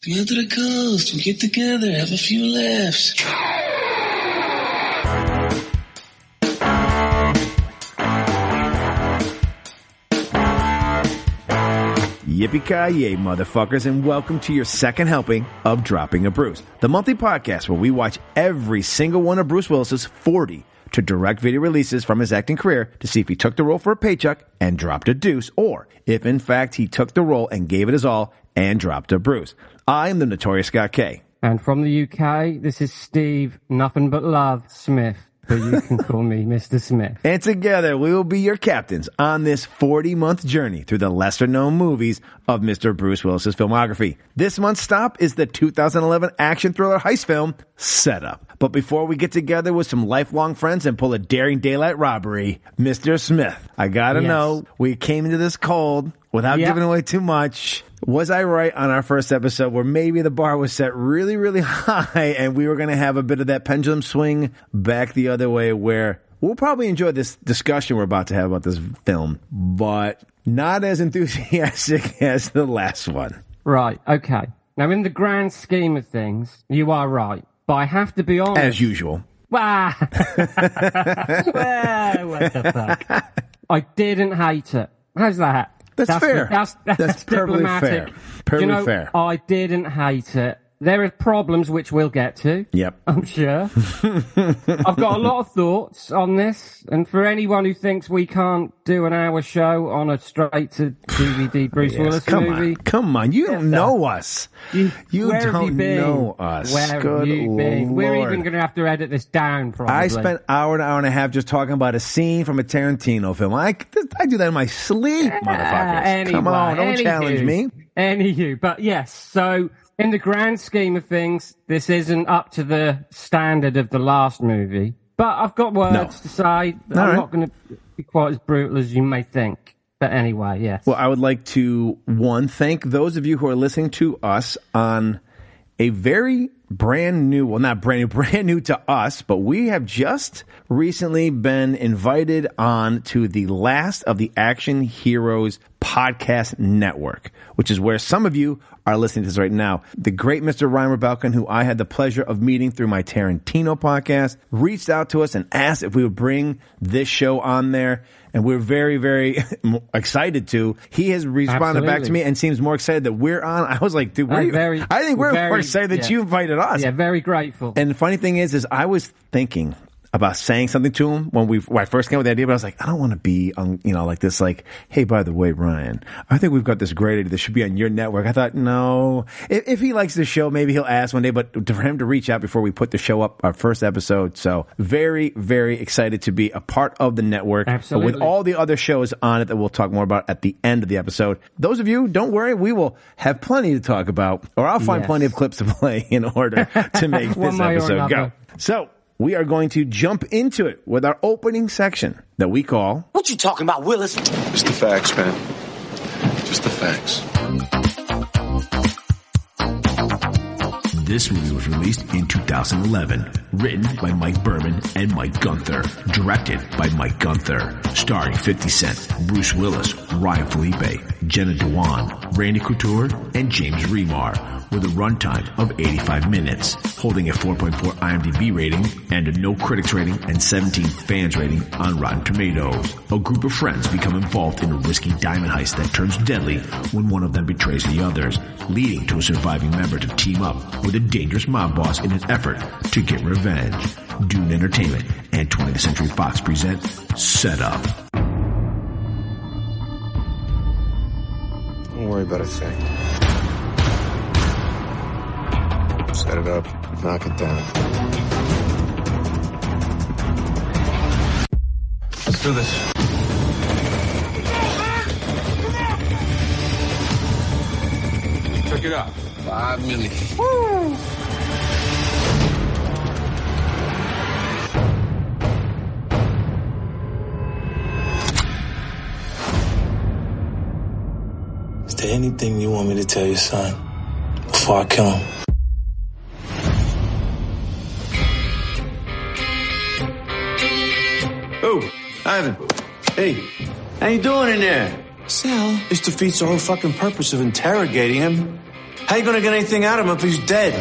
Come out to the coast. We'll get together, have a few laughs. Yippee-ki-yay, motherfuckers, and welcome to your second helping of Dropping a Bruce, the monthly podcast where we watch every single one of Bruce Willis's 40 to direct video releases from his acting career to see if he took the role for a paycheck and dropped a deuce, or if in fact he took the role and gave it his all and dropped a Bruce. I am the Notorious Scott K. And from the UK, this is Steve, nothing but love, Smith. But you can call me Mr. Smith. And together, we will be your captains on this 40-month journey through the lesser-known movies of Mr. Bruce Willis's filmography. This month's stop is the 2011 action thriller heist film, Setup. But before we get together with some lifelong friends and pull a daring daylight robbery, Mr. Smith, I gotta know, we came into this cold without giving away too much. Was I right on our first episode where maybe the bar was set really, really high and we were going to have a bit of that pendulum swing back the other way where we'll probably enjoy this discussion we're about to have about this film, but not as enthusiastic as the last one. Right, okay. Now, in the grand scheme of things, you are right, but I have to be honest. As usual. Well, what the fuck? I didn't hate it. How's that? That's fair. That's perfectly fair. Perfectly fair. I didn't hate it. There are problems which we'll get to. Yep. I'm sure. I've got a lot of thoughts on this, and for anyone who thinks we can't do an hour show on a straight-to-DVD Bruce Willis movie... Come on, you don't know us. You don't know us. Where have you been? Lord. We're even going to have to edit this down, probably. I spent an hour and a half just talking about a scene from a Tarantino film. I do that in my sleep, motherfuckers. Anyway, come on, don't challenge me. Anywho, but yes, so... in the grand scheme of things, this isn't up to the standard of the last movie. But I've got words to say. I'm not going to be quite as brutal as you may think. But anyway, yes. Well, I would like to, thank those of you who are listening to us on a very brand new to us, but we have just recently been invited on to the Last of the Action Heroes podcast network, which is where some of you are listening to this right now. The great Mr. Ryan Rebelkin, who I had the pleasure of meeting through my Tarantino podcast, reached out to us and asked if we would bring this show on there. And we're very, very excited to. He has responded back to me and seems more excited that we're on. I was like, dude, I think we're more excited that you invited us. Yeah, very grateful. And the funny thing is I was thinking about saying something to him when I first came with the idea, but I was like, I don't want to be on, like this, like, hey, by the way, Ryan, I think we've got this great idea that should be on your network. I thought, no, if he likes the show, maybe he'll ask one day, but for him to reach out before we put the show up, our first episode. So very, very excited to be a part of the network. Absolutely. With all the other shows on it that we'll talk more about at the end of the episode. Those of you, don't worry, we will have plenty to talk about, or I'll find plenty of clips to play in order to make this episode go. So, we are going to jump into it with our opening section that we call... What you talking about, Willis? Just the facts, man. Just the facts. This movie was released in 2011. Written by Mike Berman and Mike Gunther. Directed by Mike Gunther. Starring 50 Cent, Bruce Willis, Ryan Felipe, Jenna Dewan, Randy Couture, and James Remar. With a runtime of 85 minutes, holding a 4.4 IMDb rating and a no critics rating and 17 fans rating on Rotten Tomatoes. A group of friends become involved in a risky diamond heist that turns deadly when one of them betrays the others, leading to a surviving member to team up with a dangerous mob boss in an effort to get revenge. Dune Entertainment and 20th Century Fox present Setup. Don't worry about a thing. Set it up, knock it down. Let's do this. Check it out. $5 million. Woo! Is there anything you want me to tell your son before I kill him? Oh, Ivan. Hey, how you doing in there? Sal. This defeats the whole fucking purpose of interrogating him. How you gonna get anything out of him if he's dead?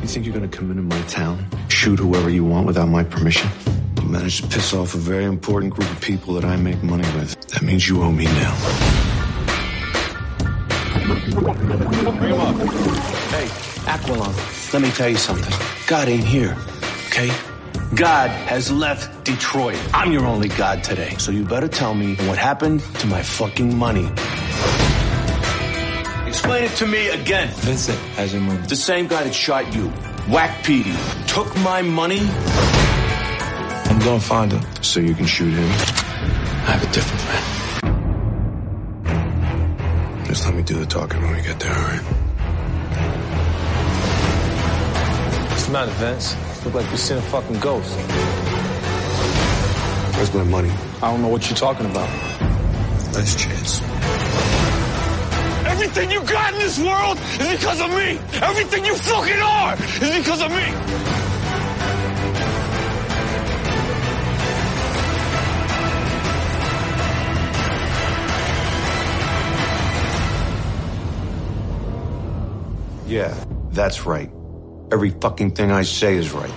You think you're gonna come into my town, shoot whoever you want without my permission? You managed to piss off a very important group of people that I make money with. That means you owe me now. Bring him up. Hey, Aquilon, let me tell you something. God ain't here, okay? God has left Detroit. I'm your only God today. So you better tell me what happened to my fucking money. Explain it to me again. Vincent has your money. The same guy that shot you, Whack Petey, took my money? I'm gonna find him. So you can shoot him? I have a different plan. Just let me do the talking when we get there, all right? What's the matter, Vince? Look like you've seen a fucking ghost. Where's my money? I don't know what you're talking about. Last chance. Everything you got in this world is because of me. Everything you fucking are is because of me. Yeah, that's right. Every fucking thing I say is right.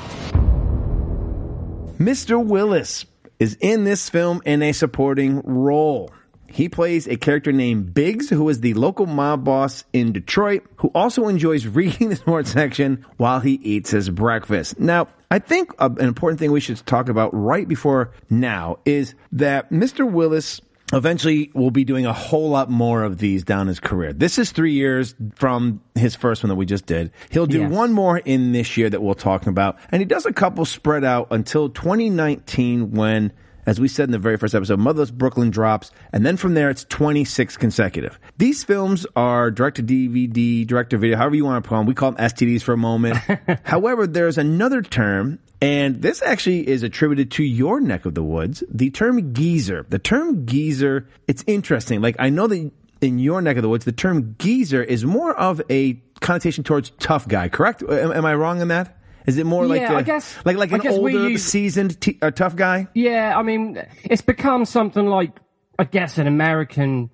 Mr. Willis is in this film in a supporting role. He plays a character named Biggs, who is the local mob boss in Detroit, who also enjoys reading the sports section while he eats his breakfast. Now, I think an important thing we should talk about right before now is that Mr. Willis eventually will be doing a whole lot more of these down his career. This is 3 years from his first one that we just did. He'll do one more in this year that we'll talk about. And he does a couple spread out until 2019 when, as we said in the very first episode, Motherless Brooklyn drops, and then from there it's 26 consecutive. These films are direct-to-DVD, direct-to-video, however you want to call them. We call them STDs for a moment. However, there's another term, and this actually is attributed to your neck of the woods, the term geezer. The term geezer, it's interesting. Like, I know that in your neck of the woods, the term geezer is more of a connotation towards tough guy, correct? Am I wrong in that? Is it more like I guess, like an older, seasoned, tough guy? Yeah, I mean, it's become something like, I guess, an American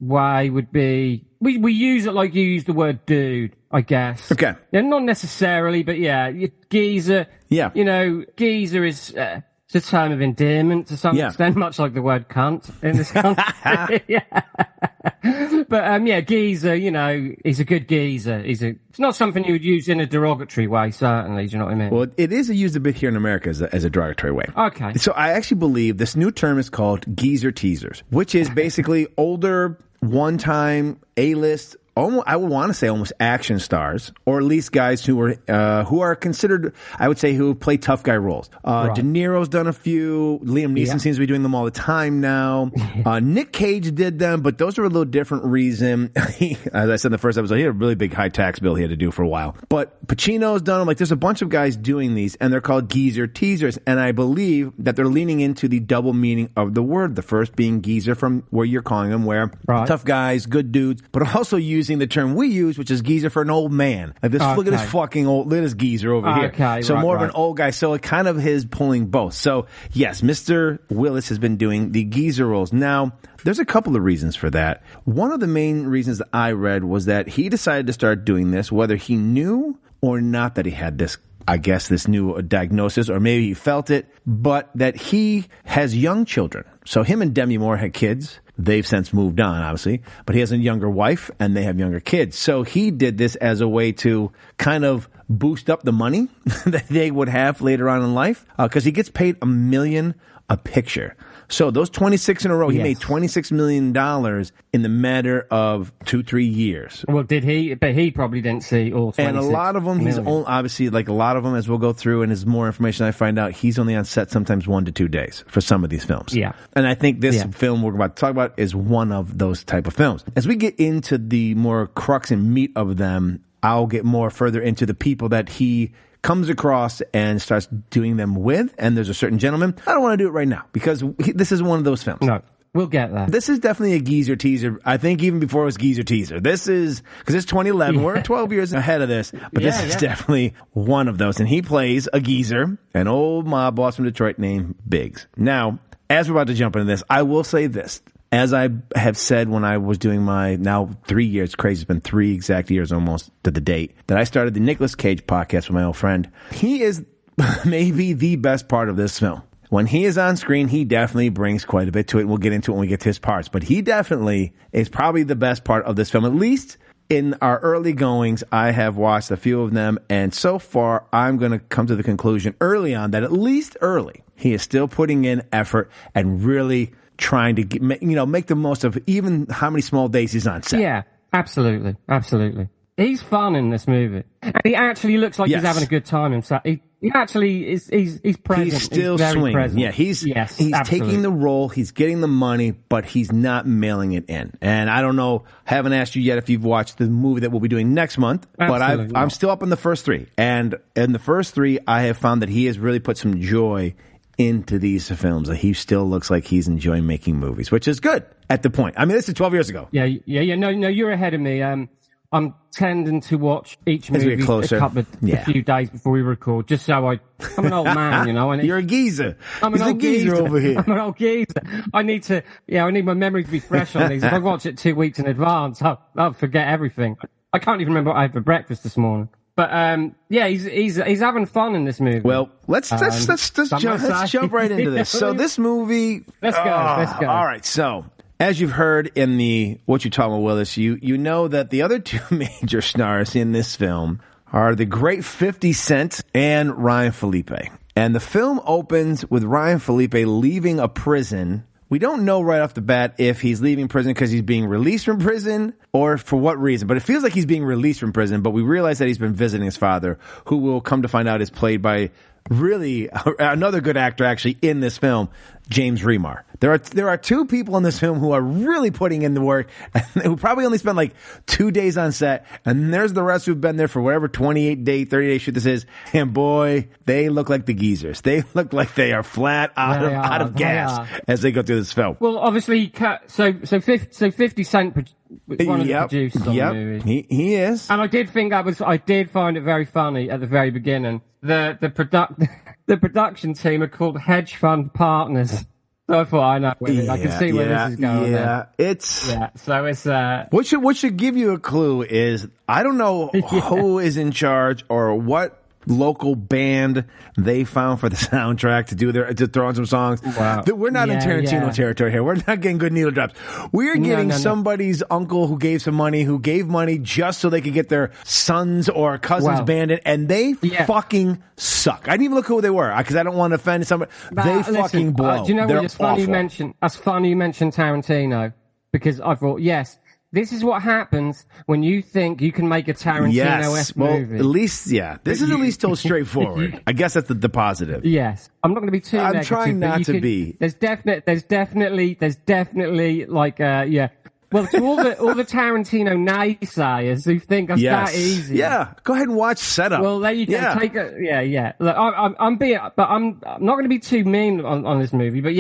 way would be. We use it like you use the word dude, I guess. Okay. Yeah, not necessarily, but yeah, geezer. Yeah. You know, geezer is it's a term of endearment to some extent, much like the word cunt in this country. But yeah, geezer, you know, he's a good geezer. It's not something you would use in a derogatory way, certainly. Do you know what I mean? Well, it is used a bit here in America as a derogatory way. Okay. So I actually believe this new term is called geezer teasers, which is basically older, one-time, A-list, I would want to say almost action stars, or at least guys who are considered, I would say, who play tough guy roles. Right. De Niro's done a few. Liam Neeson seems to be doing them all the time now. Nick Cage did them, but those are a little different reason. As I said in the first episode, he had a really big high tax bill he had to do for a while. But Pacino's done them. Like, there's a bunch of guys doing these, and they're called geezer teasers. And I believe that they're leaning into the double meaning of the word. The first being geezer, from where you're calling them, where tough guys, good dudes, but also using the term we use, which is geezer for an old man. Like this, look at this fucking old, look at this geezer over here. So more of an old guy. So it kind of is pulling both. So yes, Mr. Willis has been doing the geezer roles. Now, there's a couple of reasons for that. One of the main reasons that I read was that he decided to start doing this, whether he knew or not that he had this, I guess, this new diagnosis, or maybe he felt it, but that he has young children. So him and Demi Moore had kids. They've since moved on, obviously, but he has a younger wife and they have younger kids. So he did this as a way to kind of boost up the money that they would have later on in life, because he gets paid $1 million a picture. So those 26 in a row, he made $26 million in the matter of 2-3 years. Well, did he? But he probably didn't see all 26 And a lot of them, he's only, obviously, like a lot of them, as we'll go through, and as more information I find out, he's only on set sometimes 1 to 2 days for some of these films. Yeah. And I think this film we're about to talk about is one of those type of films. As we get into the more crux and meat of them, I'll get more further into the people that he comes across and starts doing them with, and there's a certain gentleman. I don't want to do it right now, because this is one of those films. No, we'll get there. This is definitely a geezer teaser. I think even before it was geezer teaser. This is, because it's 2011. We're 12 years ahead of this, but this is definitely one of those. And he plays a geezer, an old mob boss from Detroit named Biggs. Now, as we're about to jump into this, I will say this. as I have said when I was doing my now 3 years, crazy, it's been 3 exact years almost to the date, that I started the Nicolas Cage podcast with my old friend. He is maybe the best part of this film. When he is on screen, he definitely brings quite a bit to it. We'll get into it when we get to his parts. But he definitely is probably the best part of this film. At least in our early goings, I have watched a few of them. And so far, I'm going to come to the conclusion early on that at least early, he is still putting in effort and really trying to make the most of even how many small days he's on set. Yeah, absolutely. Absolutely. He's fun in this movie. And he actually looks like he's having a good time himself. He actually is, he's present. He's still very swinging. Present. Yeah, he's taking the role, he's getting the money, but he's not mailing it in. And I don't know, haven't asked you yet if you've watched the movie that we'll be doing next month, but I'm still up in the first 3. And in the first 3, I have found that he has really put some joy into these films. He still looks like he's enjoying making movies, which is good at the point. I mean, this is 12 years ago. Yeah. No, you're ahead of me. I'm tending to watch each movie a few days before we record, just so I'm an old man, you know. You're a geezer. I'm an old geezer over here. I'm an old geezer. I need my memory to be fresh on these. If I watch it 2 weeks in advance, I'll forget everything. I can't even remember what I had for breakfast this morning. But he's having fun in this movie. Well, let's jump right into this. So this movie, let's go. All right, so. As you've heard in the What You Talking About, Willis, you know that the other 2 major stars in this film are the great 50 Cent and Ryan Phillippe. And the film opens with Ryan Phillippe leaving a prison. We don't know right off the bat if he's leaving prison because he's being released from prison or for what reason. But it feels like he's being released from prison. But we realize that he's been visiting his father, who we'll come to find out is played by really another good actor actually in this film, James Remar. There are 2 people in this film who are really putting in the work, who probably only spent like 2 days on set, and there's the rest who've been there for whatever 28-day, 30-day shoot this is, and boy, they look like the geezers. They look like they are flat out of gas as they go through this film. Well, obviously, so 50 Cent was one of the producers on the movie. He is. And I did find it very funny at the very beginning. The production team are called Hedge Fund Partners. So I thought, I can see where this is going. So it's what should give you a clue is I don't know who is in charge or what local band they found for the soundtrack to throw on some songs. Wow. We're not in Tarantino territory here. We're not getting good needle drops. We're getting somebody's uncle who gave some money, who gave money just so they could get their sons or cousins band in, and they fucking suck. I didn't even look who they were because I don't want to offend somebody. Fucking blow. Do you know what? It's funny you mentioned Tarantino because I thought, yes, this is what happens when you think you can make a Tarantino-esque movie. At least, this is at least told straightforward. I guess that's the positive. Yes. I'm not going to be too negative. I'm trying not to be. There's definitely like, Well, to all the Tarantino naysayers who think it's that easy. Yeah. Go ahead and watch Setup. Well, there you go. Yeah. Look, I'm not going to be too mean on this movie, but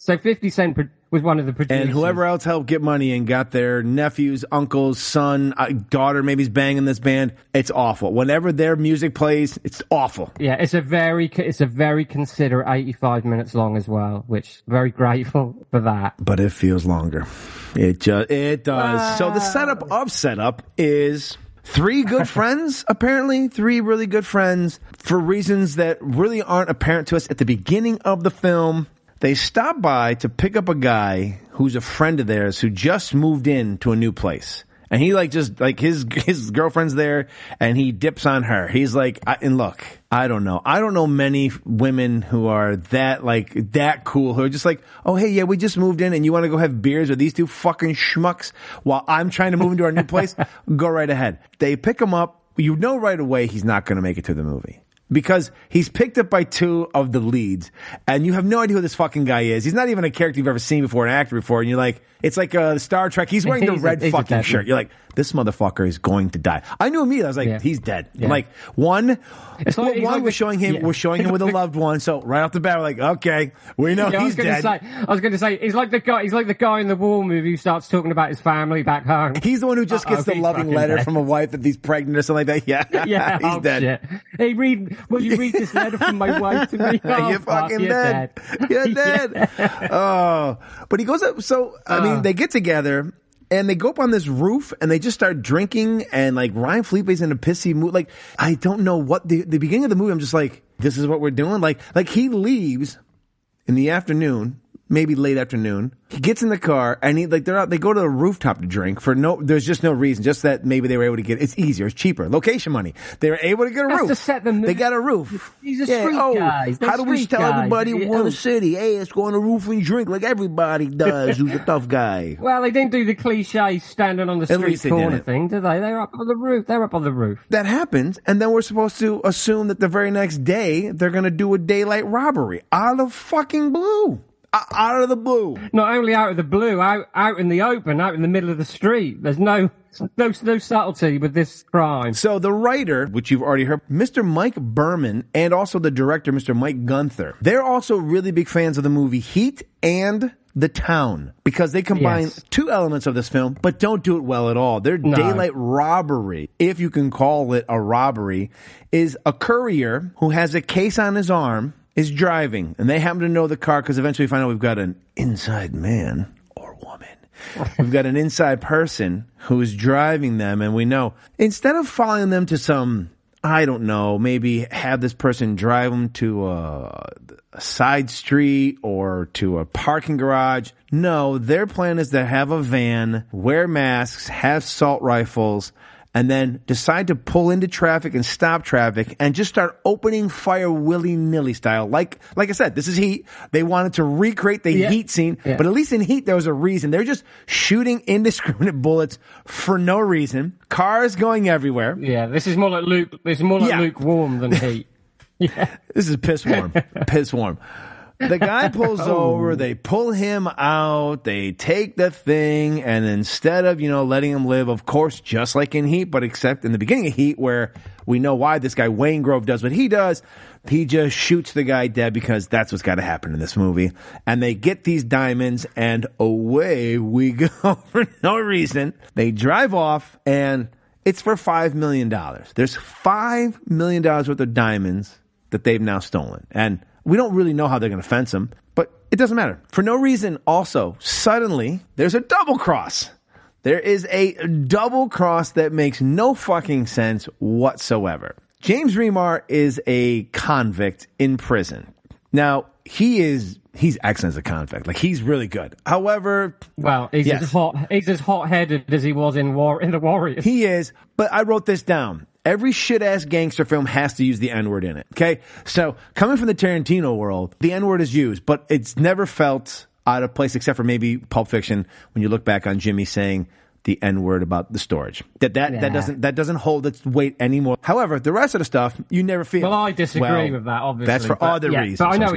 so 50 Cent was one of the producers. And whoever else helped get money and got their nephews, uncles, son, daughter maybe is banging this band. It's awful. Whenever their music plays, it's awful. Yeah, it's a very considerate 85 minutes long as well, which very grateful for that. But it feels longer. It does. Wow. So the setup is 3 good friends, apparently. 3 really good friends for reasons that really aren't apparent to us at the beginning of the film. They stop by to pick up a guy who's a friend of theirs who just moved in to a new place. And he his girlfriend's there and he dips on her. He's like, and look, I don't know many women who are that cool, who are just like, oh, hey, yeah, we just moved in and you want to go have beers with these 2 fucking schmucks while I'm trying to move into our new place? Go right ahead. They pick him up. You know right away he's not going to make it to the movie. Because he's picked up by 2 of the leads, and you have no idea who this fucking guy is. He's not even a character you've ever seen before, an actor before, and you're like, it's like Star Trek. He's wearing the red fucking shirt. You're like, this motherfucker is going to die. I knew immediately. I was like, he's dead. Yeah. Like, one was showing him with a loved one. So right off the bat, we're like, okay, we know he's dead. I was going to say, he's like the guy in the War movie who starts talking about his family back home. He's the one who just gets the loving letter from a wife that he's pregnant or something like that. Yeah, he's dead. Shit. Hey, will you read this letter from my wife to me? Oh, you're fucking dead. You're dead. Oh, but he goes up. So, I mean, they get together and they go up on this roof and they just start drinking, and like Ryan Felipe's in a pissy mood. Like, I don't know what the beginning of the movie, I'm just like, this is what we're doing. Like he leaves in the afternoon, maybe late afternoon. He gets in the car and they go to the rooftop to drink there's just no reason. Just that maybe they were able to it's easier, it's cheaper. Location money. They were able to get a roof. To set them. They got a roof. These are street guys. How do we tell everybody in the city, hey, let's go on the roof and drink like everybody does who's a tough guy? Well, they didn't do the cliche standing on the street corner thing, did they? They're up on the roof. That happens, and then we're supposed to assume that the very next day they're going to do a daylight robbery out of fucking blue. Out of the blue. Not only out of the blue, out in the open, out in the middle of the street. There's no subtlety with this crime. So the writer, which you've already heard, Mr. Mike Berman, and also the director, Mr. Mike Gunther, they're also really big fans of the movie Heat and The Town, because they combine two elements of this film, but don't do it well at all. Their daylight robbery, if you can call it a robbery, is a courier who has a case on his arm, is driving, and they happen to know the car because eventually we find out we've got an inside man or woman. We've got an inside person who is driving them, and we know instead of following them to some, I don't know, maybe have this person drive them to a side street or to a parking garage. No, their plan is to have a van, wear masks, have assault rifles, and then decide to pull into traffic and stop traffic and just start opening fire willy-nilly style. Like I said, this is Heat. They wanted to recreate the Heat scene, but at least in Heat there was a reason. They're just shooting indiscriminate bullets for no reason. Cars going everywhere. Yeah, this is more like lukewarm than Heat. Yeah. This is piss warm. Piss warm. The guy pulls over, they pull him out, they take the thing, and instead of, letting him live, of course, just like in Heat, but except in the beginning of Heat, where we know why this guy Wayne Grove does what he does, he just shoots the guy dead because that's what's got to happen in this movie. And they get these diamonds, and away we go for no reason. They drive off, and it's for $5 million. There's $5 million worth of diamonds that they've now stolen. And we don't really know how they're going to fence him, but it doesn't matter. For no reason, also, suddenly, there's a double cross. There is a double cross that makes no fucking sense whatsoever. James Remar is a convict in prison. Now, he's excellent as a convict. Like, he's really good. However, well, he's as hot-headed as he was in the Warriors. He is, but I wrote this down. Every shit-ass gangster film has to use the N-word in it, okay? So, coming from the Tarantino world, the N-word is used, but it's never felt out of place except for maybe Pulp Fiction when you look back on Jimmy saying the N-word about the storage. That doesn't hold its weight anymore. However, the rest of the stuff, you never feel. Well, I disagree with that, obviously. That's for other reasons. But I know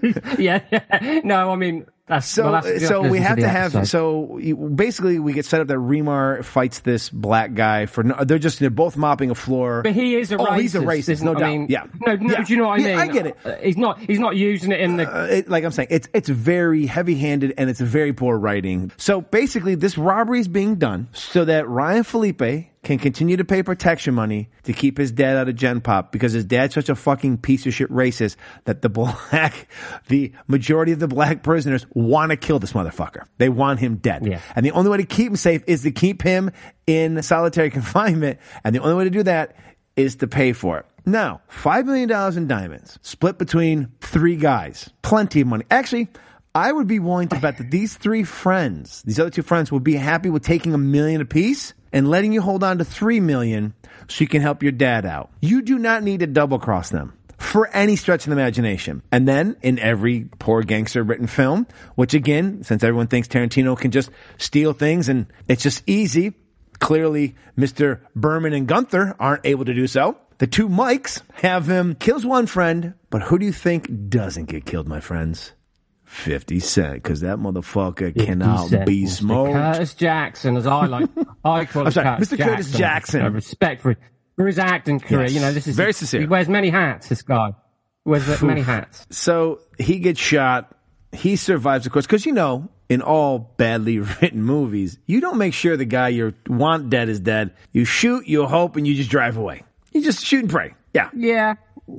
it. Yeah. No, I mean... So we have to have. So basically, we get set up that Remar fights this black guy they're both mopping a floor. But he is a racist. Oh, he's a racist, no doubt. I mean, No, do you know what I mean? I get it. He's not using it in the. Like I'm saying, it's very heavy-handed and it's very poor writing. So basically, this robbery is being done so that Ryan Felipe can continue to pay protection money to keep his dad out of Gen Pop because his dad's such a fucking piece of shit racist that the majority of the black prisoners want to kill this motherfucker. They want him dead. Yeah. And the only way to keep him safe is to keep him in solitary confinement. And the only way to do that is to pay for it. Now, $5 million in diamonds split between 3 guys. Plenty of money. Actually, I would be willing to bet that these other 2 friends would be happy with taking $1 million apiece and letting you hold on to $3 million so you can help your dad out. You do not need to double cross them for any stretch of the imagination. And then in every poor gangster written film, which again, since everyone thinks Tarantino can just steal things and it's just easy, clearly Mr. Berman and Gunther aren't able to do so. The 2 Mikes have him kills one friend, but who do you think doesn't get killed, my friends? 50 Cent, because that motherfucker cannot be Mr. smoked. Curtis Jackson, as I call him. Mr. Curtis Jackson. Respect for his acting career. Yes. You know, this is very sincere. He wears many hats. This guy wears many hats. So he gets shot. He survives, of course, because in all badly written movies, you don't make sure the guy you want dead is dead. You shoot, you hope, and you just drive away. You just shoot and pray. Yeah. Yeah.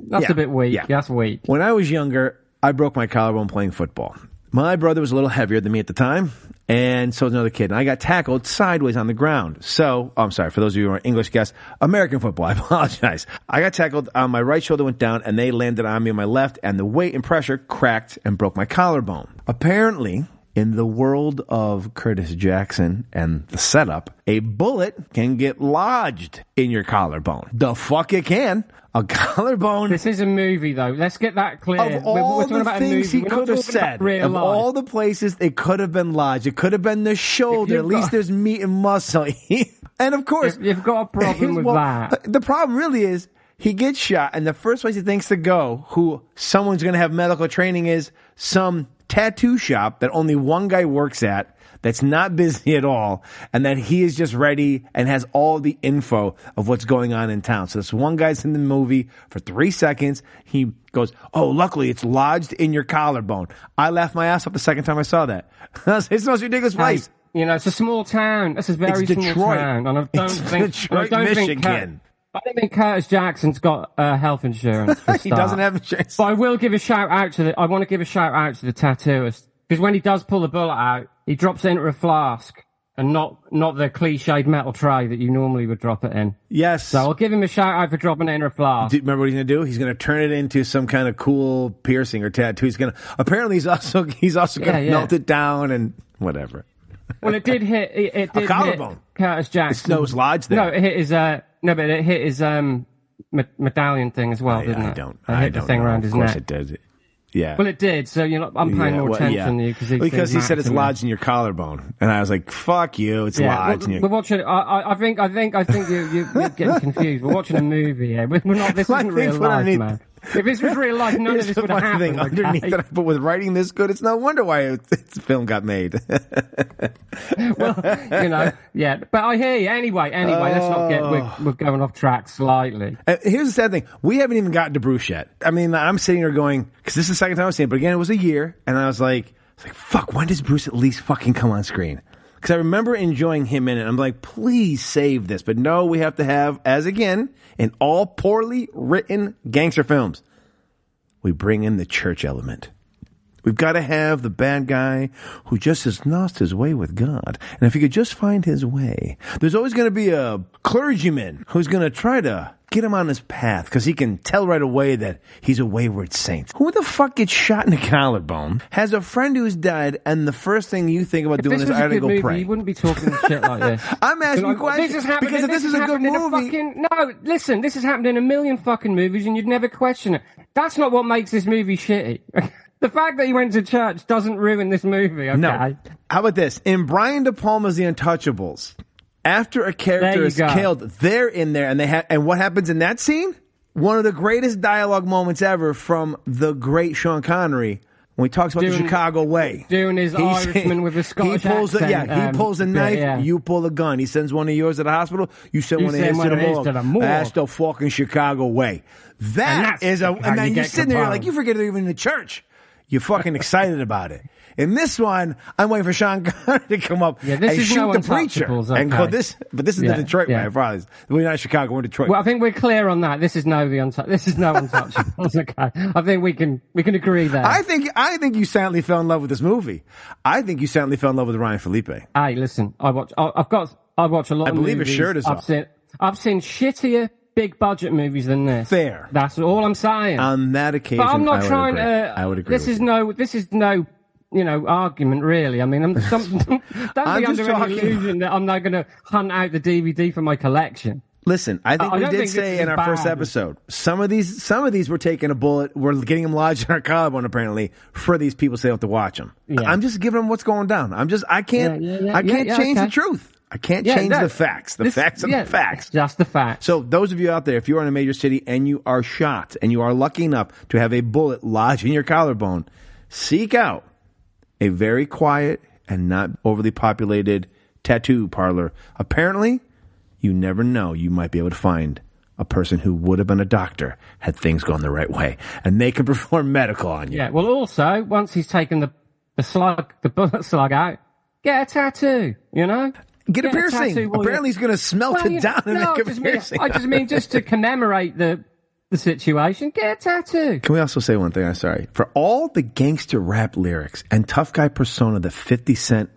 That's a bit weak. Yeah. That's weak. When I was younger, I broke my collarbone playing football. My brother was a little heavier than me at the time, and so was another kid. And I got tackled sideways on the ground. So, I'm sorry, for those of you who are English guests, American football, I apologize. I got tackled, my right shoulder went down, and they landed on me on my left, and the weight and pressure cracked and broke my collarbone. Apparently, in the world of Curtis Jackson and the setup, a bullet can get lodged in your collarbone. The fuck it can. A collarbone. This is a movie, though. Let's get that clear. Of all we're talking the about things a movie. he could have said, of all the places it could have been lodged, it could have been the shoulder. At least there's meat and muscle. And of course, you've got a problem with that. The problem really is he gets shot, and the first place he thinks to go, who someone's going to have medical training, is some tattoo shop that only one guy works at, that's not busy at all, and that he is just ready and has all the info of what's going on in town. So this one guy's in the movie for 3 seconds. He goes, "Oh, luckily it's lodged in your collarbone." I laughed my ass off the second time I saw that. It's the most ridiculous place. It's a small town. It's a very small town. And I don't think Detroit, Michigan. I don't think Curtis Jackson's got health insurance. He doesn't have insurance. But I will give a shout out to I want to give a shout out to the tattooist, because when he does pull the bullet out, he drops it into a flask and not the cliched metal tray that you normally would drop it in. Yes. So I'll give him a shout out for dropping it in a flask. Do you remember what he's going to do? He's going to turn it into some kind of cool piercing or tattoo. Apparently he's also going to melt it down and whatever. Well, it did hit a collarbone. Curtis Jackson. It was lodged there. No, it hit his but it hit his medallion thing as well, didn't it? I hit the thing know. around his neck. Of course it did. Yeah. Well, it did. So I'm paying more attention than you because he said it's lodged in your collarbone, and I was like, "Fuck you! It's lodged." We're watching. I think you're getting confused. We're watching a movie here. We're not. This isn't real life, man. If this was real life, none of this would have happened. Underneath that, but with writing this good, it's no wonder why the film got made. Well, But I hear you. Anyway, let's not get. We're going off track slightly. Here's the sad thing: we haven't even gotten to Bruce yet. I mean, I'm sitting here going, because this is the second time I've seen it, but again, it was a year, and I was like, fuck, when does Bruce at least fucking come on screen? Because I remember enjoying him in it. I'm like, please save this. But no, we have to have, as again, in all poorly written gangster films, we bring in the church element. We've got to have the bad guy who just has lost his way with God. And if he could just find his way, there's always going to be a clergyman who's going to try to get him on his path, because he can tell right away that he's a wayward saint. Who the fuck gets shot in the collarbone, has a friend who's died, and the first thing you think about doing is I gotta go pray? You wouldn't be talking shit like this. I'm asking questions because if this is a good movie. No, listen, this has happened in a million fucking movies, and you'd never question it. That's not what makes this movie shitty. The fact that he went to church doesn't ruin this movie, okay? No. How about this? In Brian De Palma's The Untouchables, after a character is killed, they're in there, and what happens in that scene? One of the greatest dialogue moments ever from the great Sean Connery, when he talks about the Chicago way. Doing his Irishman with a Scottish accent. He pulls a knife, you pull a gun. He sends one of yours to the hospital, you send one of his to the morgue. That's the fucking Chicago way. And then you're sitting there like, you forget they're even in the church. You're fucking excited about it. In this one, I'm waiting for Sean Connery to come up and shoot the preacher. And go but this is the Detroit way, probably. We're not Chicago, we're Detroit. Well, I think we're clear on that. This is no Untouchables. Okay. I think we can agree there. I think you silently fell in love with this movie. I think you silently fell in love with Ryan Felipe. Hey, listen, I watch a lot of movies. I believe his shirt is off. I've seen shittier big budget movies than this. Fair. That's all I'm saying. On that occasion, but I'm not trying to. I would agree. This is no argument, really. I mean, don't be under any illusion that I'm not going to hunt out the DVD for my collection. Listen, I think we did say in our first episode, some of these were taking a bullet, we're getting them lodged in our collarbone apparently for these people so they have to watch them. Yeah. I'm just giving them what's going down. I can't change the truth. I can't change the facts. The facts are the facts. Just the facts. So those of you out there, if you are in a major city and you are shot and you are lucky enough to have a bullet lodged in your collarbone, seek out a very quiet and not overly populated tattoo parlor. Apparently, you never know. You might be able to find a person who would have been a doctor had things gone the right way, and they can perform medical on you. Yeah. Well, also, once he's taken the bullet slug out, get a tattoo. You know, get a piercing. Apparently, he's going to smelt it down and make a piercing. I just mean just to commemorate the situation, get a tattoo. Can we also say one thing? I'm sorry. For all the gangster rap lyrics and tough guy persona that 50 Cent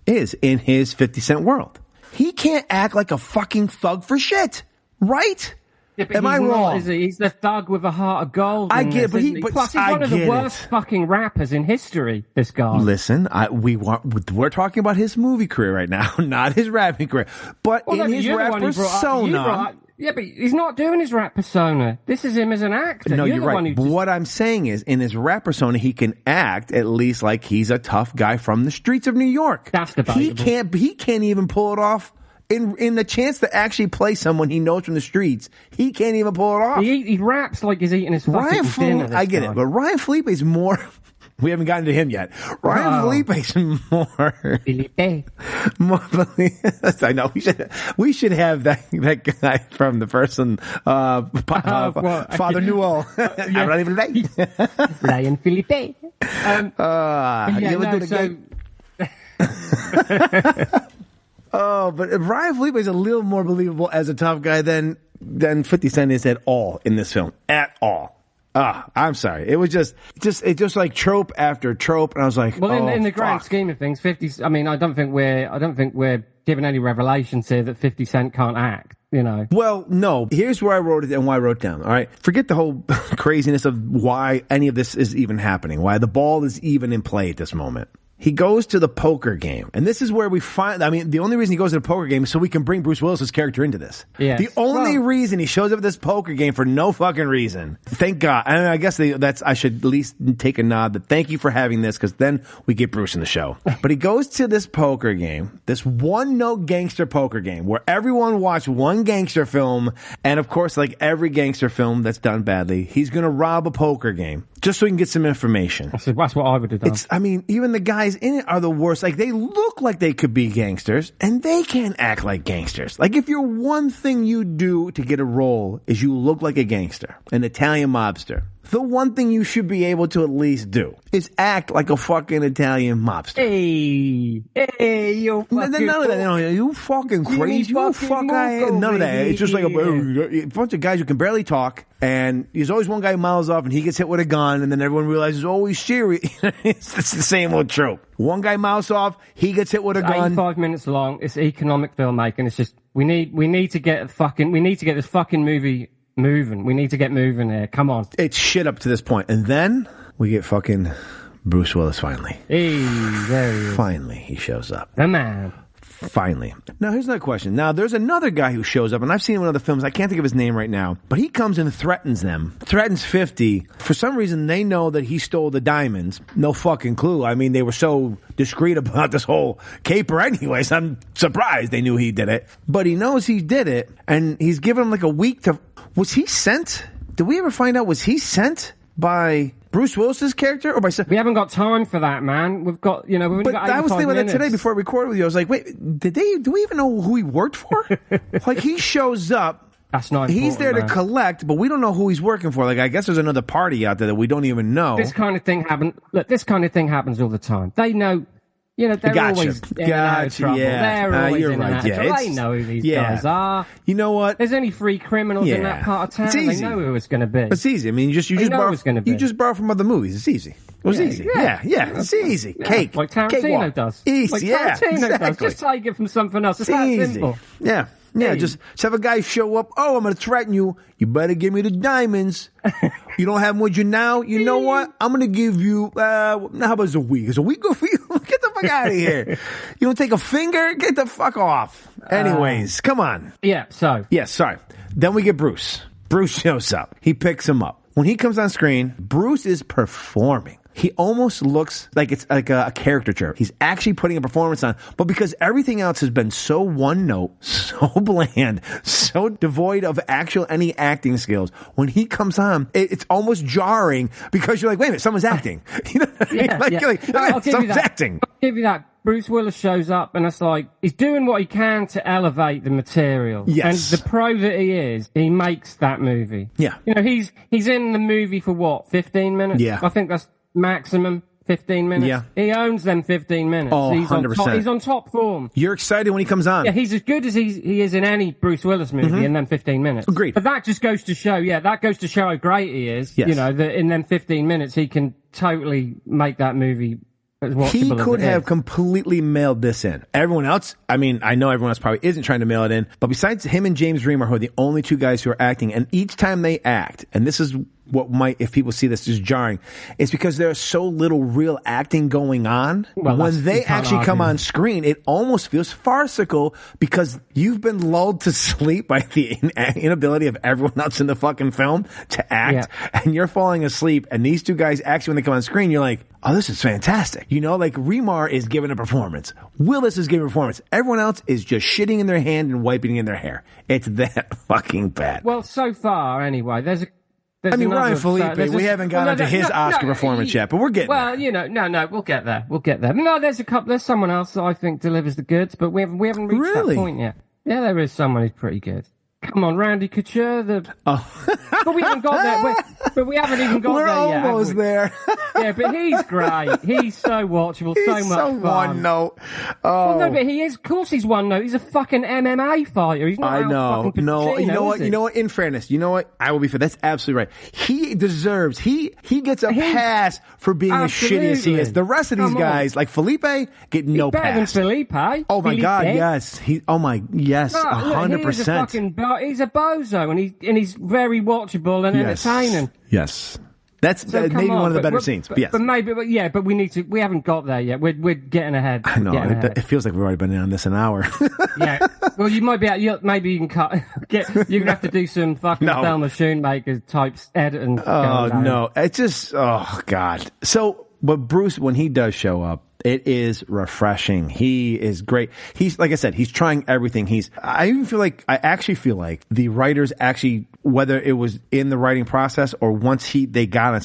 is in his 50 Cent world, he can't act like a fucking thug for shit. Right? Yeah, Am I wrong? Is he? He's the thug with a heart of gold. I get it, but plus he's one of the worst fucking rappers in history, this guy. Listen, we're talking about his movie career right now, not his rapping career. But in his rap persona... Yeah, but he's not doing his rap persona. This is him as an actor. No, you're right. But what I'm saying is, in his rap persona, he can act at least like he's a tough guy from the streets of New York. That's debatable. He can't even pull it off. In the chance to actually play someone he knows from the streets, he can't even pull it off. He raps like he's eating his fucking dinner. I get it, but Ryan Felipe's more... We haven't gotten to him yet. Ryan Felipe's more... Felipe. I know. We should have that guy from the person... Father Newell. Ryan Felipe. But Ryan Felipe is a little more believable as a tough guy than 50 Cent is at all in this film. At all. I'm sorry. It was just like trope after trope, and I was like, well, in the grand scheme of things, 50. I mean, I don't think we're giving any revelations here that 50 Cent can't act. You know. Well, no. Here's where I wrote it and why I wrote it down. All right. Forget the whole craziness of why any of this is even happening. Why the ball is even in play at this moment. He goes to the poker game. And this is where we find, I mean, the only reason he goes to the poker game is so we can bring Bruce Willis's character into this. Yes. The only reason he shows up at this poker game for no fucking reason. Thank God. I mean, I guess I should at least take a nod that thank you for having this, because then we get Bruce in the show. But he goes to this poker game, this one-note gangster poker game, where everyone watched one gangster film, and of course, like every gangster film that's done badly, he's gonna rob a poker game just so he can get some information. That's what I would have done. I mean, even the guys in it are the worst. Like, they look like they could be gangsters, and they can't act like gangsters. Like, if your one thing you do to get a role is you look like a gangster, an Italian mobster, the one thing you should be able to at least do is act like a fucking Italian mobster. Hey, you fucking... None of that. You fucking crazy. You fucking none of that. It's just like a bunch of guys who can barely talk, and there's always one guy who miles off, and he gets hit with a gun, and then everyone realizes, oh, he's serious. It's the same old trope. One guy mouths off, he gets hit with a gun. 85 minutes long. It's economic filmmaking. It's just we need to get this fucking movie moving. We need to get moving here. Come on. It's shit up to this point. And then we get fucking Bruce Willis finally. Hey, there he is. Finally, he shows up. The man. Finally. Now, here's another question. Now, there's another guy who shows up, and I've seen him in other films. I can't think of his name right now. But he comes and threatens them. Threatens 50. For some reason, they know that he stole the diamonds. No fucking clue. I mean, they were so discreet about this whole caper anyways. I'm surprised they knew he did it. But he knows he did it, and he's given him like a week to... Was he sent? Did we ever find out, was he sent by Bruce Willis's character or by... We haven't got time for that, man. We've got, we've only got 85 minutes. I was thinking about that today before I recorded with you. I was like, wait, do we even know who he worked for? Like, he shows up. That's not important, he's there to collect, but we don't know who he's working for. Like, I guess there's another party out there that we don't even know. This kind of thing happens all the time. They know... they're always in and out of trouble. Yeah. They're always you're in right. and out of trouble. They know who these guys are. You know what? There's only 3 criminals in that part of town. It's easy. They know who it's going to be. It's easy. I mean, you just borrow from other movies. It's easy. It was easy. Yeah. It's easy. Yeah. Cake. Like Tarantino does. Easy. Like Tarantino does. Just take it from something else. It's that simple. Yeah. Yeah, just have a guy show up. Oh, I'm going to threaten you. You better give me the diamonds. You don't have them with you now. You know what? I'm going to give you, how about a week? Is a week good for you? Get the fuck out of here. You don't take a finger? Get the fuck off. Anyways, come on. Yeah, so. Yeah, sorry. Then we get Bruce. Bruce shows up. He picks him up. When he comes on screen, Bruce is performing. he almost looks like it's like a caricature. He's actually putting a performance on, but because everything else has been so one note, so bland, so devoid of actual any acting skills, when he comes on, it's almost jarring because you're like, wait a minute, someo's acting. You know what I mean? Someone's acting. I'll give you that. Bruce Willis shows up and it's like, he's doing what he can to elevate the material. Yes. And the pro that he is, he makes that movie. Yeah. You know, he's in the movie for what, 15 minutes? Yeah. I think that's maximum 15 minutes. Yeah. He owns them 15 minutes. Oh, he's 100%. He's on top form. You're excited when he comes on. Yeah, he's as good as he is in any Bruce Willis movie in them 15 minutes. Agreed. But that just goes to show, how great he is. Yes. You know, that in them 15 minutes, he can totally make that movie. He could have completely mailed this in. Everyone else, I mean, I know everyone else probably isn't trying to mail it in, but besides him and James Remar, who are the only two guys who are acting, and each time they act, and this is what might, if people see this, is jarring, it's because there's so little real acting going on. Well, when they actually come on screen, it almost feels farcical because you've been lulled to sleep by the inability of everyone else in the fucking film to act, and you're falling asleep, and these two guys actually, when they come on screen, you're like, oh, this is fantastic. You know, like Remar is giving a performance. Willis is giving a performance. Everyone else is just shitting in their hand and wiping in their hair. It's that fucking bad. Well, so far, anyway, Ryan Felipe, we haven't gotten to his Oscar performance yet, but we're getting there. Well, you know, no, we'll get there. No, there's someone else that I think delivers the goods, but we haven't reached that point yet. Yeah, there is someone who's pretty good. Come on, Randy Couture. But we haven't got there. But we haven't even got We're there yet. We're almost there. Yeah, but he's great. He's so watchable, so much fun. One note. Well, no, but he is. Of course, he's one note. He's a fucking MMA fighter. He's not. I know. No, you know what? He? You know what? In fairness, you know what? I will be fair. That's absolutely right. He deserves. He gets a pass for being as shitty as he is. The rest of these guys, like Felipe, get no pass. Better than Felipe. Oh my God, yes. 100%. He's a bozo, and he's very watchable and entertaining. Yes. That's maybe one of the better scenes. But yes. But we haven't got there yet. We're getting ahead. I know. It feels like we've already been on this an hour. Yeah. Well, you might be maybe you can cut. You're going to have to do some fucking Thelma Schoonmaker type editing. Oh, no. It's just, oh, God. So, but Bruce, when he does show up, it is refreshing. He is great. He's, like I said, he's trying everything. I actually feel like the writers actually, whether it was in the writing process or once they got on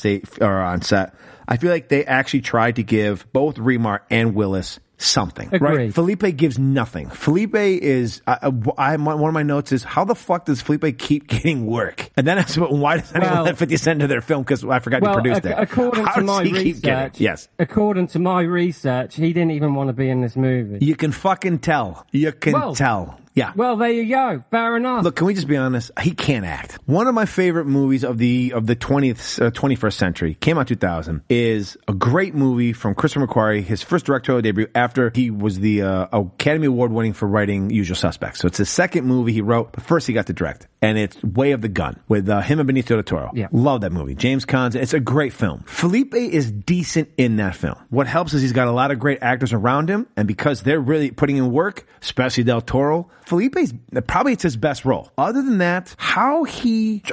set, I feel like they actually tried to give both Remar and Willis something. Agreed. Right? Felipe gives nothing. Felipe is, one of my notes is, how the fuck does Felipe keep getting work? And then I said, why does anyone let 50 Cent into their film? Because I forgot to produce that. According to my research, he didn't even want to be in this movie. You can fucking tell. Tell. Yeah. Well, there you go. Fair enough. Look, can we just be honest? He can't act. One of my favorite movies of the 21st century, came out 2000, is a great movie from Christopher McQuarrie, his first directorial debut after he was the Academy Award winning for writing Usual Suspects. So it's the second movie he wrote, but first he got to direct. And it's Way of the Gun with him and Benicio del Toro. Yeah. Love that movie. James Caan. It's a great film. Felipe is decent in that film. What helps is he's got a lot of great actors around him, and because they're really putting in work, especially Del Toro, Felipe's probably it's his best role. Other than that,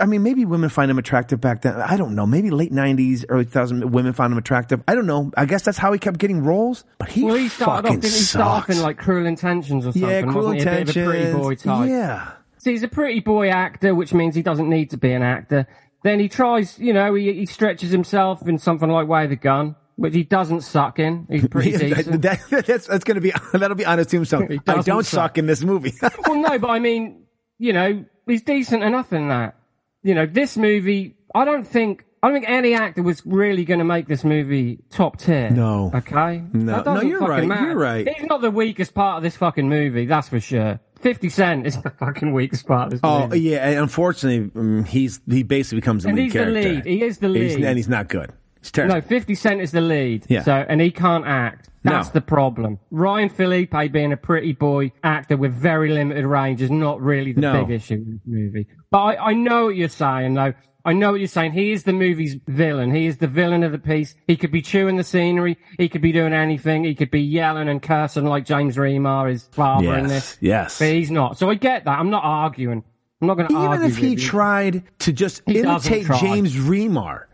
maybe women find him attractive back then. I don't know. Maybe late 90s, early 2000s, women found him attractive. I don't know. I guess that's how he kept getting roles. But he started off in like Cruel Intentions or something. Yeah, Cruel Intentions. A bit of a pretty boy type. Yeah. So he's a pretty boy actor, which means he doesn't need to be an actor. Then he tries, he stretches himself in something like Way of the Gun, which he doesn't suck in. He's pretty decent. That'll be honest to himself. I don't suck in this movie. Well, no, but I mean, he's decent enough in that. This movie, I don't think any actor was really going to make this movie top tier. No. Okay? No, you're right. Matter. You're right. He's not the weakest part of this fucking movie, that's for sure. 50 Cent is the fucking weakest part of this movie. Oh, yeah, and unfortunately, he basically becomes the lead character. And he's the lead. He is the lead. And he's not good. He's terrible. No, 50 Cent is the lead. Yeah. And he can't act. That's the problem. Ryan Felipe being a pretty boy actor with very limited range is not really the big issue in this movie. But I know what you're saying, though. I know what you're saying. He is the movie's villain. He is the villain of the piece. He could be chewing the scenery. He could be doing anything. He could be yelling and cursing like James Remar, his father in this. Yes. But he's not. So I get that. I'm not arguing. I'm not going to argue. Even if he tried to just imitate James Remar,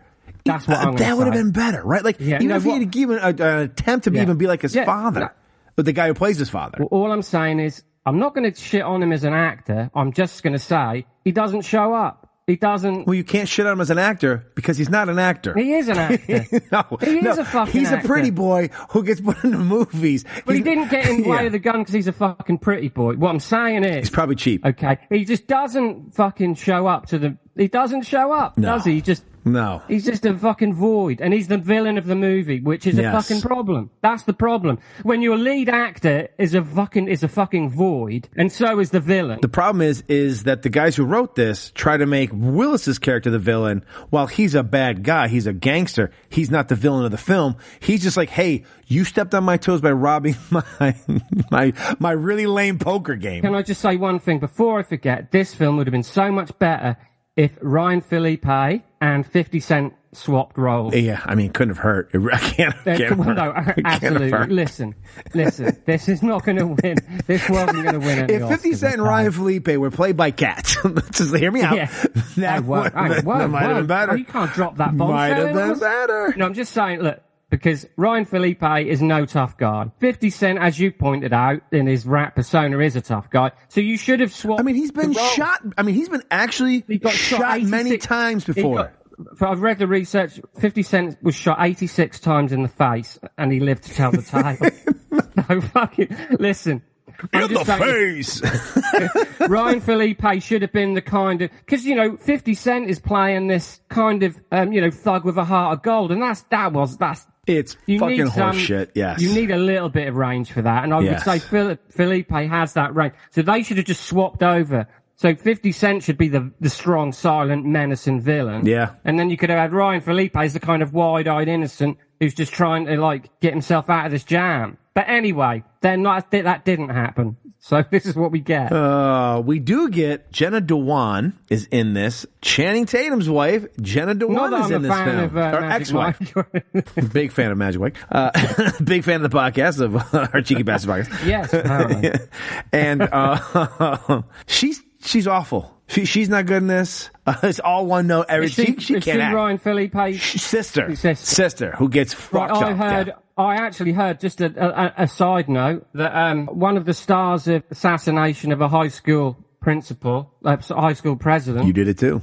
That's what I'm going to say. That would have been better, right? Like, even if he had given an attempt to even be like his father, but the guy who plays his father. Well, all I'm saying is, I'm not going to shit on him as an actor. I'm just going to say he doesn't show up. He doesn't. Well, you can't shit on him as an actor because he's not an actor. He is an actor. He is a fucking He's actor. a pretty boy who gets put into movies. But he didn't get in the way of the gun because he's a fucking pretty boy. What I'm saying is... He's probably cheap. Okay. He just doesn't fucking show up to the... He doesn't show up, does he? He's just a fucking void. And he's the villain of the movie, which is a fucking problem. That's the problem. When your lead actor is a fucking void, and so is the villain. The problem is that the guys who wrote this try to make Willis's character the villain while he's a bad guy. He's a gangster. He's not the villain of the film. He's just like, hey, you stepped on my toes by robbing my really lame poker game. Can I just say one thing before I forget? This film would have been so much better if Ryan Philippe and 50 Cent swapped roles. Yeah, I mean, couldn't have hurt. I can't No, absolutely. Listen. This is not going to win. This wasn't going to win any If 50 Cent and Ryan Philippe were played by cats, just hear me out. Yeah. That might have been better. Oh, you can't drop that bomb. Might have been better. No, I'm just saying, look, because Ryan Philippe is no tough guy. 50 Cent, as you pointed out, in his rap persona, is a tough guy. So you should have swapped. I mean, he's been shot. I mean, he's been actually shot many times before. I've read the research. 50 Cent was shot 86 times in the face, and he lived to tell the tale. No, fucking listen. In the face. Ryan Philippe should have been the kind of, because 50 Cent is playing this kind of thug with a heart of gold, and that's it's fucking horseshit. Yes, you need a little bit of range for that, and I would say Philippe has that range. So they should have just swapped over. So 50 Cent should be the strong, silent, menacing villain. Yeah, and then you could have had Ryan Philippe as the kind of wide-eyed innocent who's just trying to get himself out of this jam. But anyway, that didn't happen. So this is what we get. We do get Jenna Dewan is in this. Channing Tatum's wife, Jenna Dewan, is in this film. Or ex-wife. Big fan of Magic Mike. Big fan of the podcast, of our Cheeky Bastard podcast. Yes, apparently. And she's awful. She's not good in this. It's all one note. She can't act. Ryan Philippe's sister who gets fucked up. I actually heard, just a side note, that one of the stars of Assassination of a High School Principal, high school president. You did it too.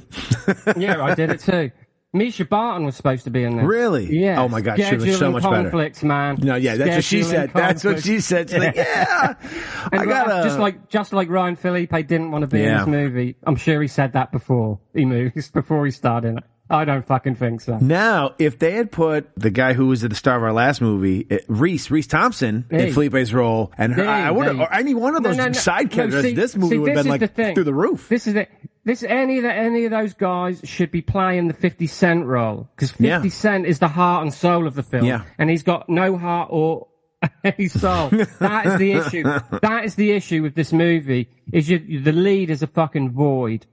Yeah, I did it too. Misha Barton was supposed to be in this. Really? Yeah. Oh my God, she was so much conflicts, better. Man. No, yeah, that's what she said. That's what she said. She's like, yeah, and just like Ryan Philippe didn't want to be in this movie. I'm sure he said that before he started it. I don't fucking think so. Now, if they had put the guy who was the star of our last movie, Reese Thompson, in Felipe's role, and I would have, or any one of those side characters, this movie would have been through the roof. This is it. Any of those guys should be playing the 50 Cent role, because 50 Cent is the heart and soul of the film, and he's got no heart or any soul. That is the issue. That is the issue with this movie. Is the lead is a fucking void.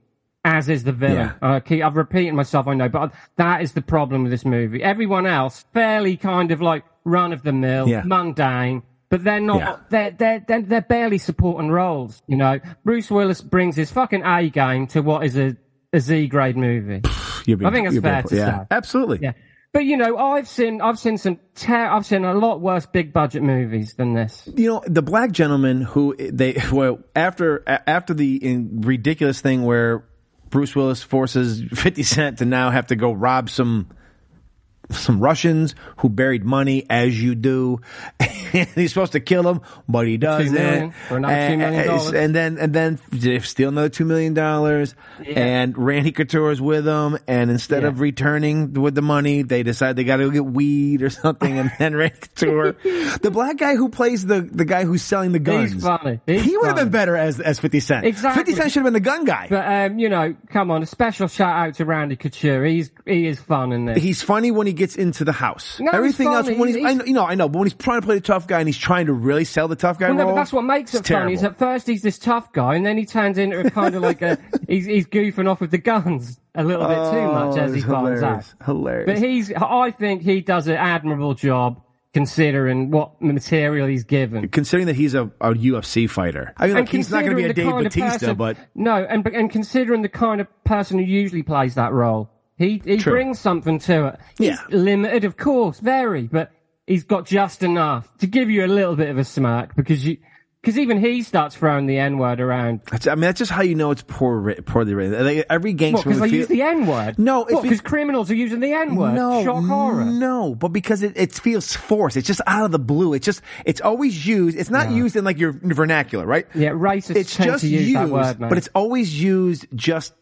As is the villain. Yeah. I've repeated myself, I know, but that is the problem with this movie. Everyone else, fairly kind of like run-of-the-mill, mundane, but they're not, they're barely supporting roles, Bruce Willis brings his fucking A game to what is a Z-grade movie. I think it's fair to say. Absolutely. Yeah. But I've seen a lot worse big budget movies than this. The black gentleman who after the ridiculous thing where Bruce Willis forces 50 Cent to now have to go rob some Russians who buried money, as you do. And he's supposed to kill them, but he doesn't. $2 million. And then they steal another $2 million. Yeah. And Randy Couture's with them. And instead of returning with the money, they decide they got to go get weed or something. And then Randy Couture, the black guy who plays the guy who's selling the guns, he's funny. He would have been better as 50 Cent. Exactly. 50 Cent should have been the gun guy. But come on, a special shout out to Randy Couture. He is fun in this. He's funny when he gets into the house. No, everything else, when I know, but when he's trying to play the tough guy and he's trying to really sell the tough guy role, but that's what makes it funny. Is at first he's this tough guy, and then he turns into a kind of like he's goofing off with the guns a little bit too much as he finds out. Hilarious. But I think he does an admirable job considering what material he's given. Considering that he's a UFC fighter. I mean, he's not going to be a Dave Bautista, but no, and considering the kind of person who usually plays that role. He brings something to it. He's limited, of course, very, but he's got just enough to give you a little bit of a smirk because even he starts throwing the N-word around. I mean, that's just how you know it's poorly written. Like, every gangster movie... Because they use the N-word? No. Because criminals are using the N-word? No. Shock horror? No, but because it feels forced. It's just out of the blue. It's always used. It's not used in like your vernacular, right? Yeah, racists tend to use that word, man. But it's always used just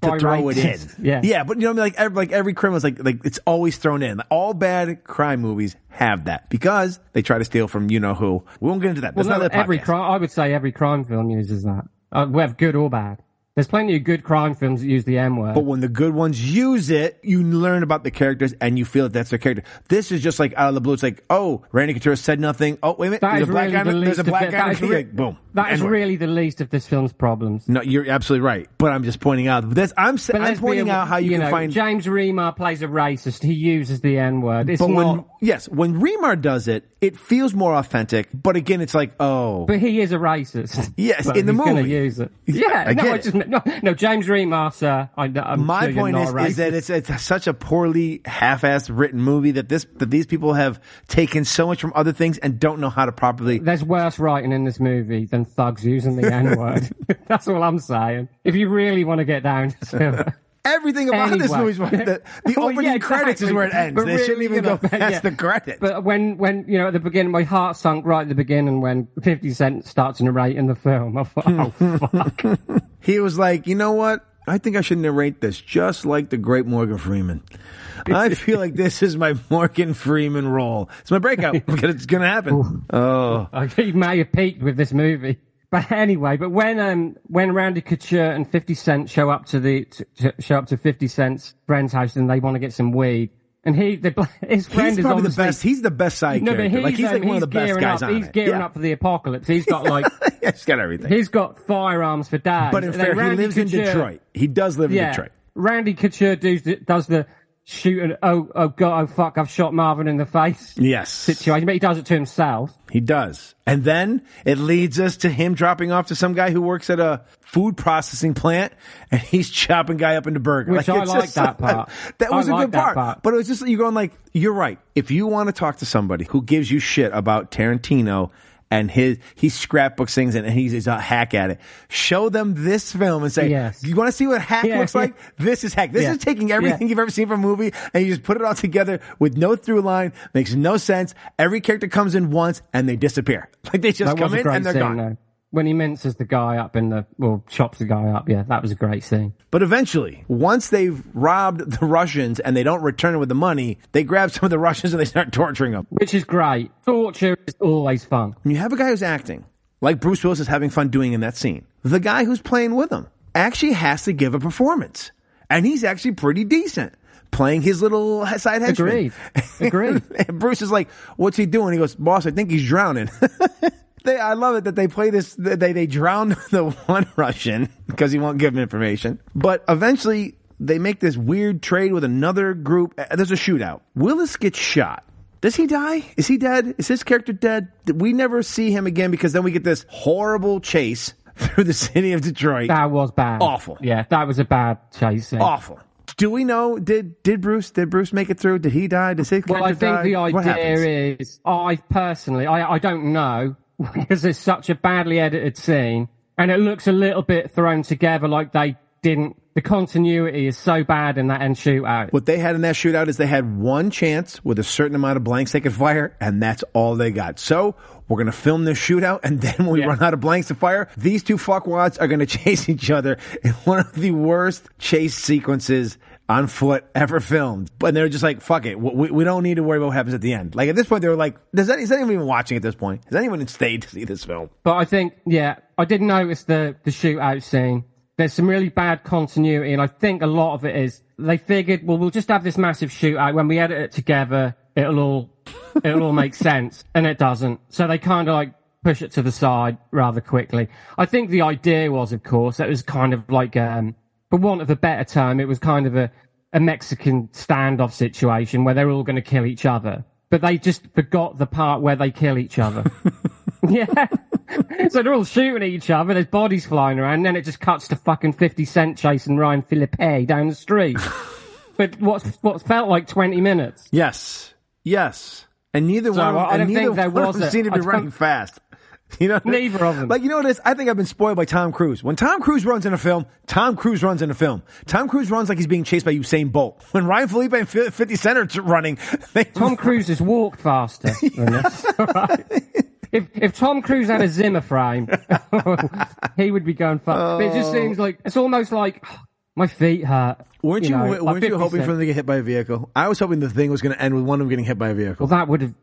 to throw it in. Yeah, but you know what I mean? Like every criminal is like it's always thrown in. All bad crime movies have that because they try to steal from you know who. We won't get into that. That's not every crime. I would say every crime film uses that, whether good or bad. There's plenty of good crime films that use the M-word. But when the good ones use it, you learn about the characters and you feel that that's their character. This is just like out of the blue. It's like, oh, Randy Couture said nothing. Oh, wait a minute. There's a black guy. Boom. That is really the least of this film's problems. No, you're absolutely right. But I'm just pointing out. I'm pointing out how you can find... James Remar plays a racist. He uses the N-word. When Remar does it, it feels more authentic. But again, it's like, oh... But he is a racist. Yes, in the movie. He's going to use it. Yeah, no, James Remar, sir. My point is that it's such a poorly half-assed written movie that these people have taken so much from other things and don't know how to properly... There's worse writing in this movie than thugs using the N-word. That's all I'm saying. If you really want to get down to it. Everything about this movie is the opening credits is where it ends. They shouldn't even go past the credits. But when at the beginning, my heart sunk right at the beginning when 50 Cent starts narrating the film. I thought, oh, fuck. He was like, you know what? I think I should narrate this just like the great Morgan Freeman. I feel like this is my Morgan Freeman role. It's my breakout. It's going to happen. Oh. He may have peaked with this movie. But anyway, when Randy Couture and 50 Cent show up to 50 Cent's friend's house and they want to get some weed, and his friend is probably the best. He's the best side character. He's like one of the best guys on it. He's gearing up for the apocalypse. He's got he's got everything. He's got firearms for dads. But in fair, he lives in Detroit. He does live in Detroit. Randy Couture does the shoot oh god, oh fuck, I've shot Marvin in the face. Yes. Situation, but he does it to himself. He does. And then it leads us to him dropping off to some guy who works at a food processing plant and he's chopping guy up into burger. Which I like that part. That was a good part. But it was just, you're going like, you're right. If you want to talk to somebody who gives you shit about Tarantino and he scrapbooks things and he's a hack at it, show them this film and say, you want to see what hack looks like? This is hack. This is taking everything you've ever seen from a movie and you just put it all together with no through line, makes no sense. Every character comes in once and they disappear. Like they just come in and they're gone. Though. When he minces the guy up chops the guy up, that was a great scene. But eventually, once they've robbed the Russians and they don't return it with the money, they grab some of the Russians and they start torturing them. Which is great. Torture is always fun. When you have a guy who's acting, like Bruce Willis is having fun doing in that scene, the guy who's playing with him actually has to give a performance. And he's actually pretty decent. Playing his little side henchman. Agreed. And Bruce is like, what's he doing? He goes, boss, I think he's drowning. I love it that they play this, they drown the one Russian because he won't give them information. But eventually they make this weird trade with another group. There's a shootout. Willis gets shot. Does he die? Is he dead? Is his character dead? We never see him again because then we get this horrible chase through the city of Detroit. That was bad. Awful. Yeah, that was a bad chase. Awful. Do we know, did Bruce make it through? Did he die? Does his character die? Well, I think the idea is, I personally don't know. Because it's such a badly edited scene, and it looks a little bit thrown together like they didn't. The continuity is so bad in that end shootout. What they had in that shootout is they had one chance with a certain amount of blanks they could fire, and that's all they got. So we're going to film this shootout, and then when we run out of blanks to fire, these two fuckwads are going to chase each other in one of the worst chase sequences on foot ever filmed. But they're just like, fuck it. We don't need to worry about what happens at the end. Like at this point, they were like, is anyone even watching at this point? Has anyone stayed to see this film? But I think, I did notice the shootout scene. There's some really bad continuity, and I think a lot of it is they figured, well, we'll just have this massive shootout. When we edit it together, it'll all make sense, and it doesn't. So they kind of like push it to the side rather quickly. I think the idea was, of course, that it was kind of like, for want of a better term, it was kind of a Mexican standoff situation where they're all going to kill each other. But they just forgot the part where they kill each other. Yeah. So they're all shooting at each other, there's bodies flying around, and then it just cuts to fucking 50 Cent chasing Ryan Philippe down the street. But what's felt like 20 minutes. Yes. And neither one of them seem to be running fast. You know, neither of them. Like, you know what it is? I think I've been spoiled by Tom Cruise. When Tom Cruise runs in a film, Tom Cruise runs like he's being chased by Usain Bolt. When Ryan Felipe and 50 Cent are running, Tom Cruise has walked faster than this. If Tom Cruise had a Zimmer frame, he would be going fast. But it just seems like it's almost like my feet hurt. Weren't you hoping for them to get hit by a vehicle? I was hoping the thing was going to end with one of them getting hit by a vehicle. Well, that would have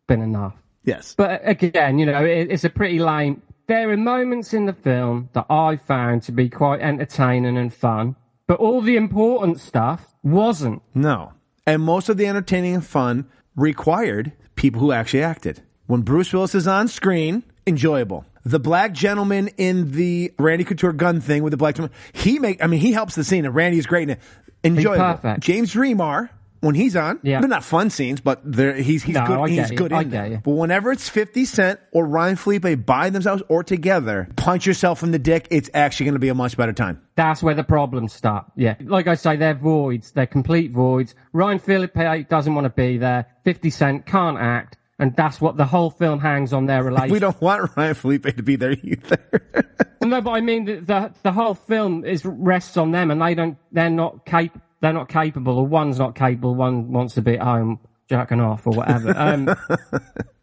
been enough. Yes. But again, you know, it's a pretty lame. There are moments in the film that I found to be quite entertaining and fun, but all the important stuff wasn't. No. And most of the entertaining and fun required people who actually acted. When Bruce Willis is on screen, enjoyable. The black gentleman in the Randy Couture gun thing with the black gentleman, he helps the scene, and Randy is great in it. Enjoyable. He's perfect. James Remar, when he's on, they're not fun scenes, but he's good. He's good in them. But whenever it's 50 Cent or Ryan Felipe by themselves or together, punch yourself in the dick. It's actually going to be a much better time. That's where the problems start. Yeah, like I say, they're voids. They're complete voids. Ryan Felipe doesn't want to be there. 50 Cent can't act. And that's what the whole film hangs on their relationship. We don't want Ryan Felipe to be there either. No, but I mean the whole film rests on them, and they're not capable, or one's not capable, one wants to be at home jacking off or whatever.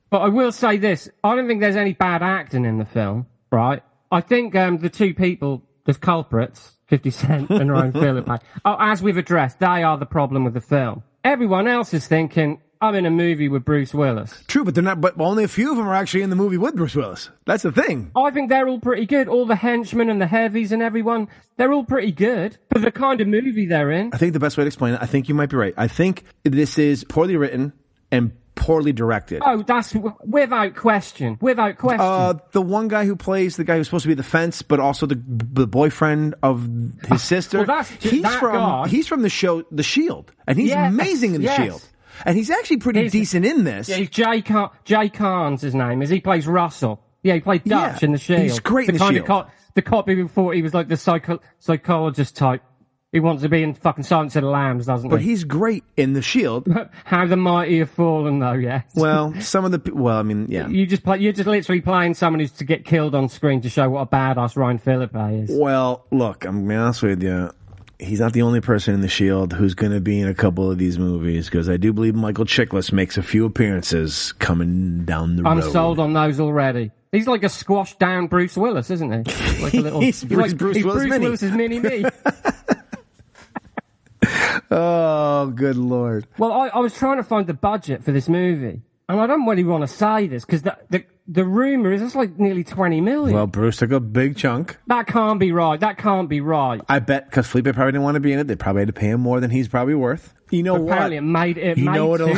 But I will say this: I don't think there's any bad acting in the film, right? I think the two people, the culprits, 50 Cent and Ryan Felipe, as we've addressed, they are the problem with the film. Everyone else is thinking, I'm in a movie with Bruce Willis. True, but they're not. But only a few of them are actually in the movie with Bruce Willis. That's the thing. I think they're all pretty good. All the henchmen and the heavies and everyone, they're all pretty good for the kind of movie they're in. I think the best way to explain it, I think you might be right. I think this is poorly written and poorly directed. Oh, that's without question. Without question. The one guy who plays the guy who's supposed to be the fence, but also the boyfriend of his sister. Well, he's from the show The Shield, and he's amazing in The Shield. And he's actually pretty decent in this. Yeah, he's Jay Carnes, his name is. He plays Russell. Yeah, he played Dutch in The Shield. He's great in The Shield. The cop who thought he was like the psychologist type. He wants to be in fucking Silence of the Lambs, doesn't he? But he's great in The Shield. How the mighty have fallen, though, yes. Well, yeah. You're just literally playing someone who's to get killed on screen to show what a badass Ryan Felipe is. Well, look, I'm going to be honest with you. He's not the only person in The Shield who's going to be in a couple of these movies, because I do believe Michael Chiklis makes a few appearances coming down the road. I'm sold on those already. He's like a squashed down Bruce Willis, isn't he? Like a little. he's Bruce Willis's mini-me. Oh, good Lord. Well, I was trying to find the budget for this movie, and I don't really want to say this, because the rumour is it's like nearly 20 million. Well, Bruce took a big chunk. That can't be right. I bet, because Felipe probably didn't want to be in it, they probably had to pay him more than he's probably worth. You know what? Apparently it made 2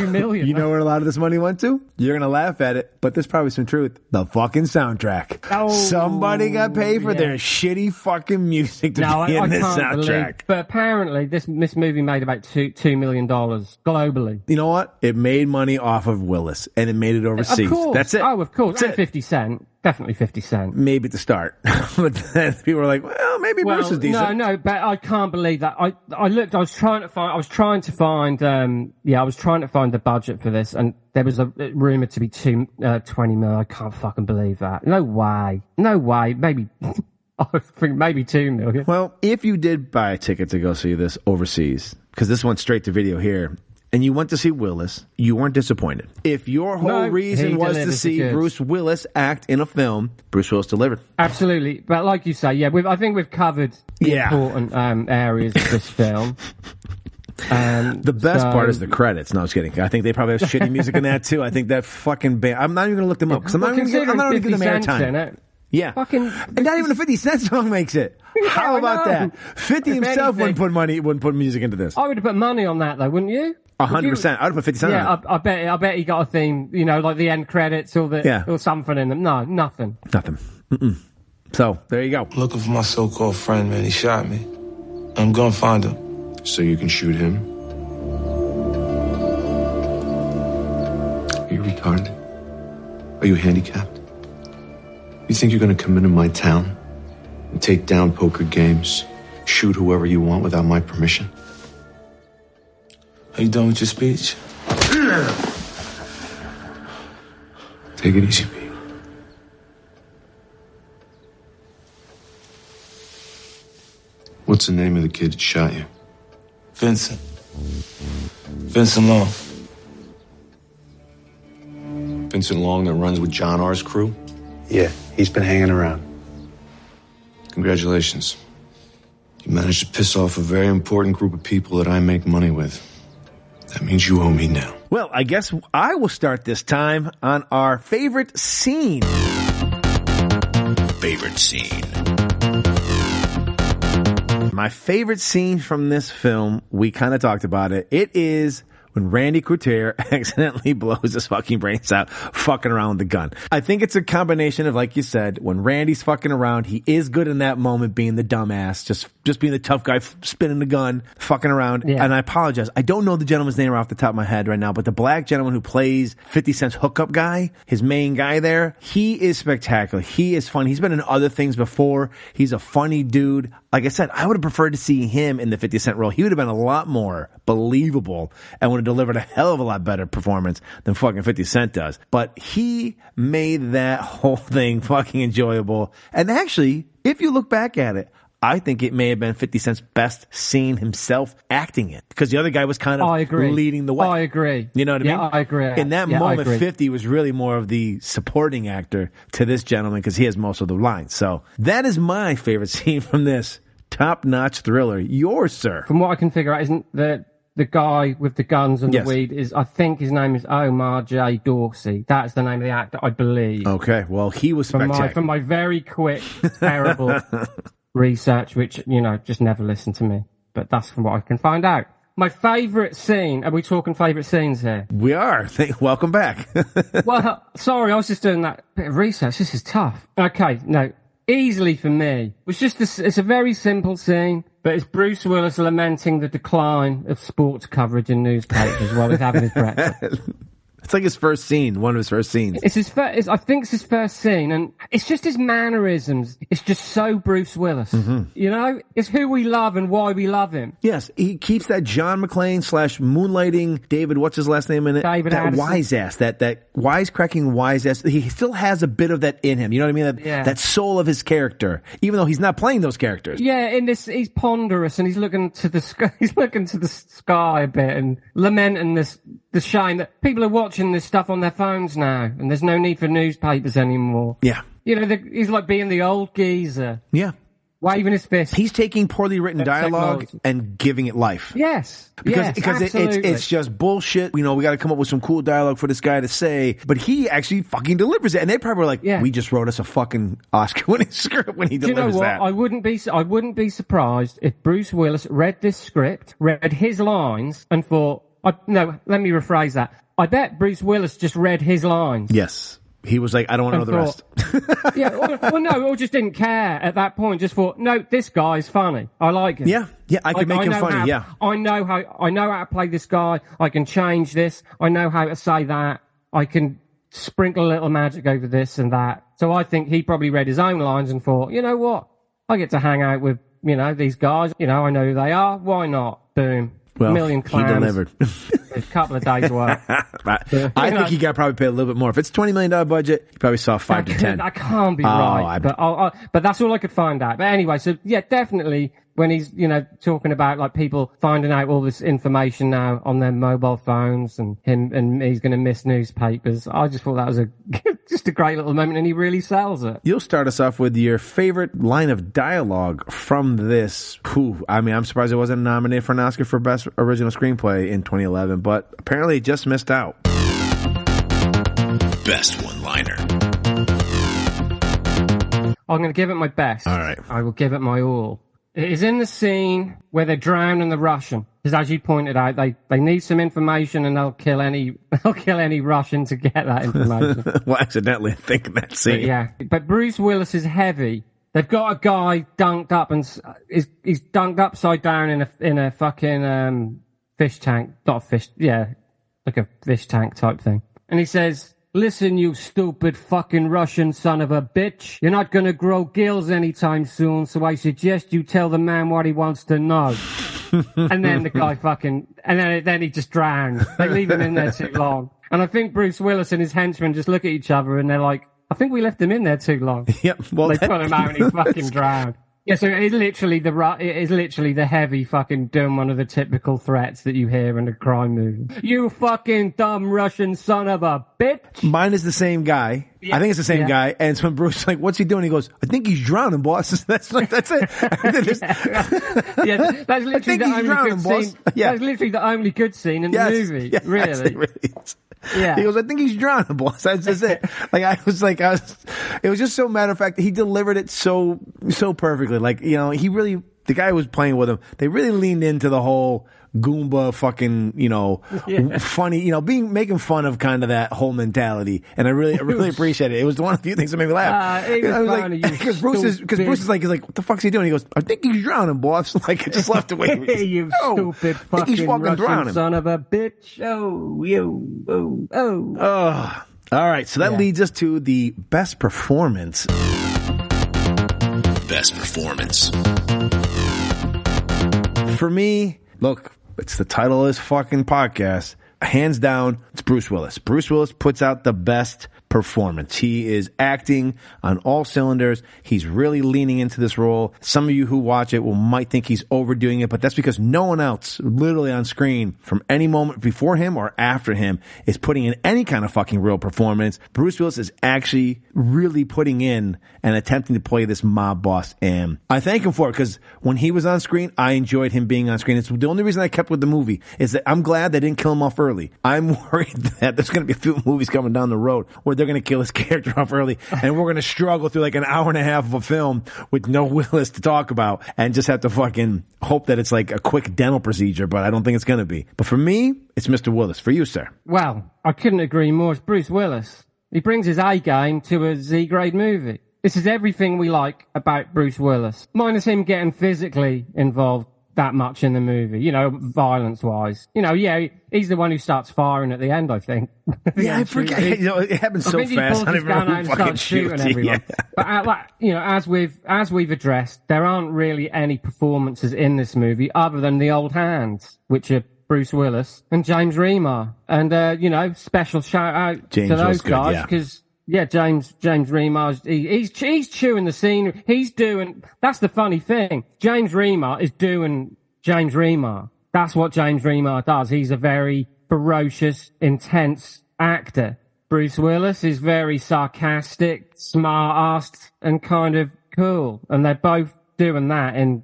million. You know where a lot of this money went to? You're going to laugh at it, but there's probably some truth. The fucking soundtrack. Oh, somebody got paid for their shitty fucking music to be in this soundtrack. But apparently this movie made about $2 million globally. You know what? It made money off of Willis, and it made it overseas. Of course. That's it. Oh, of course. And 50 Cent. Definitely 50 Cent. Maybe at the start. But then people were like, well, maybe Bruce is decent. No, but I can't believe that. I looked, I was trying to find the budget for this, and there was a rumor to be 20 million. I can't fucking believe that. No way. Maybe, I think maybe 2 million. Well, if you did buy a ticket to go see this overseas, because this went straight to video here, and you went to see Willis, you weren't disappointed. If your whole reason was to see Bruce Willis act in a film, Bruce Willis delivered. Absolutely. But like you say, I think we've covered the important areas of this film. The best part is the credits. No, I was kidding. I think they probably have shitty music in that too. I think that fucking band, I'm not even going to look them up, because I'm not even going to give them airtime. Yeah. And not even a 50 Cent song makes it. How about that? 50 himself wouldn't put music into this. I would have put money on that though, wouldn't you? 100%. I'd put 50 Cent on it. I bet he got a theme, like the end credits or something in them. No, nothing. Mm-mm. So, there you go. I'm looking for my so-called friend, man. He shot me. I'm gonna find him. So you can shoot him? Are you retarded? Are you handicapped? You think you're gonna come into my town and take down poker games, shoot whoever you want without my permission? Are you done with your speech? Take it easy, Pete. What's the name of the kid that shot you? Vincent. Vincent Long. Vincent Long that runs with John R.'s crew? Yeah, he's been hanging around. Congratulations. You managed to piss off a very important group of people that I make money with. That means you owe me now. Well, I guess I will start this time on our favorite scene. Favorite scene. My favorite scene from this film, we kind of talked about it. It is when Randy Couture accidentally blows his fucking brains out fucking around with the gun. I think it's a combination of, like you said, when Randy's fucking around, he is good in that moment being the dumbass, just being the tough guy spinning the gun, fucking around. Yeah. And I apologize. I don't know the gentleman's name off the top of my head right now, but the black gentleman who plays 50 Cent's hookup guy, his main guy there, he is spectacular. He is funny. He's been in other things before. He's a funny dude. Like I said, I would have preferred to see him in the 50 Cent role. He would have been a lot more believable and would have delivered a hell of a lot better performance than fucking 50 Cent does. But he made that whole thing fucking enjoyable. And actually, if you look back at it, I think it may have been 50 Cent's best scene himself acting it. Because the other guy was kind of leading the way. I agree. You know what I mean? Yeah, I agree. In that moment, 50 was really more of the supporting actor to this gentleman because he has most of the lines. So that is my favorite scene from this top-notch thriller. Yours, sir. From what I can figure out, isn't the guy with the guns and the weed is, I think his name is Omar J. Dorsey. That's the name of the actor, I believe. Okay, well, he was spectacular. From my very quick, terrible research, which, just never listen to me. But that's from what I can find out. My favourite scene, are we talking favourite scenes here? We are. Welcome back. Well, sorry, I was just doing that bit of research. This is tough. Okay, no, easily for me. It's a very simple scene, but it's Bruce Willis lamenting the decline of sports coverage in newspapers while he's having his breakfast. It's like his first scene, one of his first scenes. I think it's his first scene, and it's just his mannerisms. It's just so Bruce Willis. Mm-hmm. It's who we love and why we love him. Yes, he keeps that John McClane / moonlighting David, what's his last name in it? David that Addison. Wise ass, that wisecracking wise ass. He still has a bit of that in him. You know what I mean? That soul of his character, even though he's not playing those characters. Yeah, in this, he's ponderous and he's looking to the sky. He's looking to the sky a bit and lamenting the shame that people are watching this stuff on their phones now, and there's no need for newspapers anymore. Yeah. He's like being the old geezer. Yeah. Waving his fist. He's taking poorly written dialogue and giving it life. Yes. Because it's just bullshit. We got to come up with some cool dialogue for this guy to say, but he actually fucking delivers it. And they probably were like, we just wrote us a fucking Oscar-winning script when he delivers that. I wouldn't be surprised if Bruce Willis read this script, read his lines, and thought, no, let me rephrase that. I bet Bruce Willis just read his lines. Yes. He was like, I don't want to know the rest. Yeah, or just didn't care at that point. Just thought, no, this guy's funny. I like him. Yeah, I can make him funny, I know how to play this guy. I can change this. I know how to say that. I can sprinkle a little magic over this and that. So I think he probably read his own lines and thought, you know what? I get to hang out with, these guys. I know who they are. Why not? Boom. Well, million clams. He delivered. A couple of days' work. I think he got probably paid a little bit more. If it's $20 million budget, he probably saw 5 to 10. That can't be right. But that's all I could find out. But anyway, so yeah, definitely when he's, talking about like people finding out all this information now on their mobile phones and he's going to miss newspapers. I just thought that was just a great little moment, and he really sells it. You'll start us off with your favorite line of dialogue from this. I'm surprised it wasn't nominated for an Oscar for Best Original Screenplay in 2011, but apparently it just missed out. Best one-liner. I'm going to give it my best. All right. I will give it my all. It is in the scene where they're drowning the Russian. Because as you pointed out, they need some information and they'll kill any Russian to get that information. Well, accidentally thinking that scene. But Bruce Willis is heavy. They've got a guy dunked up and he's dunked upside down in a fucking fish tank. Not a fish, like a fish tank type thing. And he says, "Listen, you stupid fucking Russian son of a bitch. You're not going to grow gills anytime soon, so I suggest you tell the man what he wants to know." And then the guy then he just drowns. They leave him in there too long. And I think Bruce Willis and his henchmen just look at each other and they're like, I think we left him in there too long. Yep. Well, they put him out and he fucking drowned. Yeah, so it is literally the heavy fucking doing one of the typical threats that you hear in a crime movie. You fucking dumb Russian son of a bitch. Mine is the same guy. Yeah. I think it's the same guy. And it's when Bruce like, what's he doing? He goes, I think he's drowning, boss. That's it. That's literally the only good scene. Yeah. That's literally the only good scene in the movie. Yeah, really. Yeah. He goes, I think he's drowning, boss. That's just it. It was just so matter of fact. He delivered it so perfectly. Like, you know, the guy who was playing with him, they really leaned into the whole Goomba fucking, you know, funny, you know, making fun of kind of that whole mentality. And I really appreciate it. It was one of the few things that made me laugh. Because Bruce is like, what the fuck's he doing? He goes, I think he's drowning, boss. Like, I just left away. You stupid fucking Russian son of a bitch. All right. So that leads us to the best performance. Best performance. For me, look, it's the title of this fucking podcast. Hands down, it's Bruce Willis. Bruce Willis puts out the best performance. He is acting on all cylinders. He's really leaning into this role. Some of you who watch it might think he's overdoing it, but that's because no one else literally on screen from any moment before him or after him is putting in any kind of fucking real performance. Bruce Willis is actually really putting in and attempting to play this mob boss, and I thank him for it because when he was on screen, I enjoyed him being on screen. It's the only reason I kept with the movie is that I'm glad they didn't kill him off early. I'm worried that there's going to be a few movies coming down the road where they're going to kill his character off early, and we're going to struggle through like an hour and a half of a film with no Willis to talk about and just have to fucking hope that it's like a quick dental procedure, but I don't think it's going to be. But for me, it's Mr. Willis. For you, sir? Well, I couldn't agree more. It's Bruce Willis. He brings his A game to a Z-grade movie. This is everything we like about Bruce Willis, minus him getting physically involved that much in the movie, you know, violence-wise. You know, he's the one who starts firing at the end, I think. Yeah, I forget. You know, it happens so fast. I don't even know who fucking shoots everyone. Yeah. But, you know, as we've addressed, there aren't really any performances in this movie other than the old hands, which are Bruce Willis and James Remar. And, you know, special shout out to those guys because... Yeah, James Remar, he's chewing the scene. That's the funny thing. James Remar is doing James Remar. That's what James Remar does. He's a very ferocious, intense actor. Bruce Willis is very sarcastic, smart-assed, and kind of cool. And they're both doing that in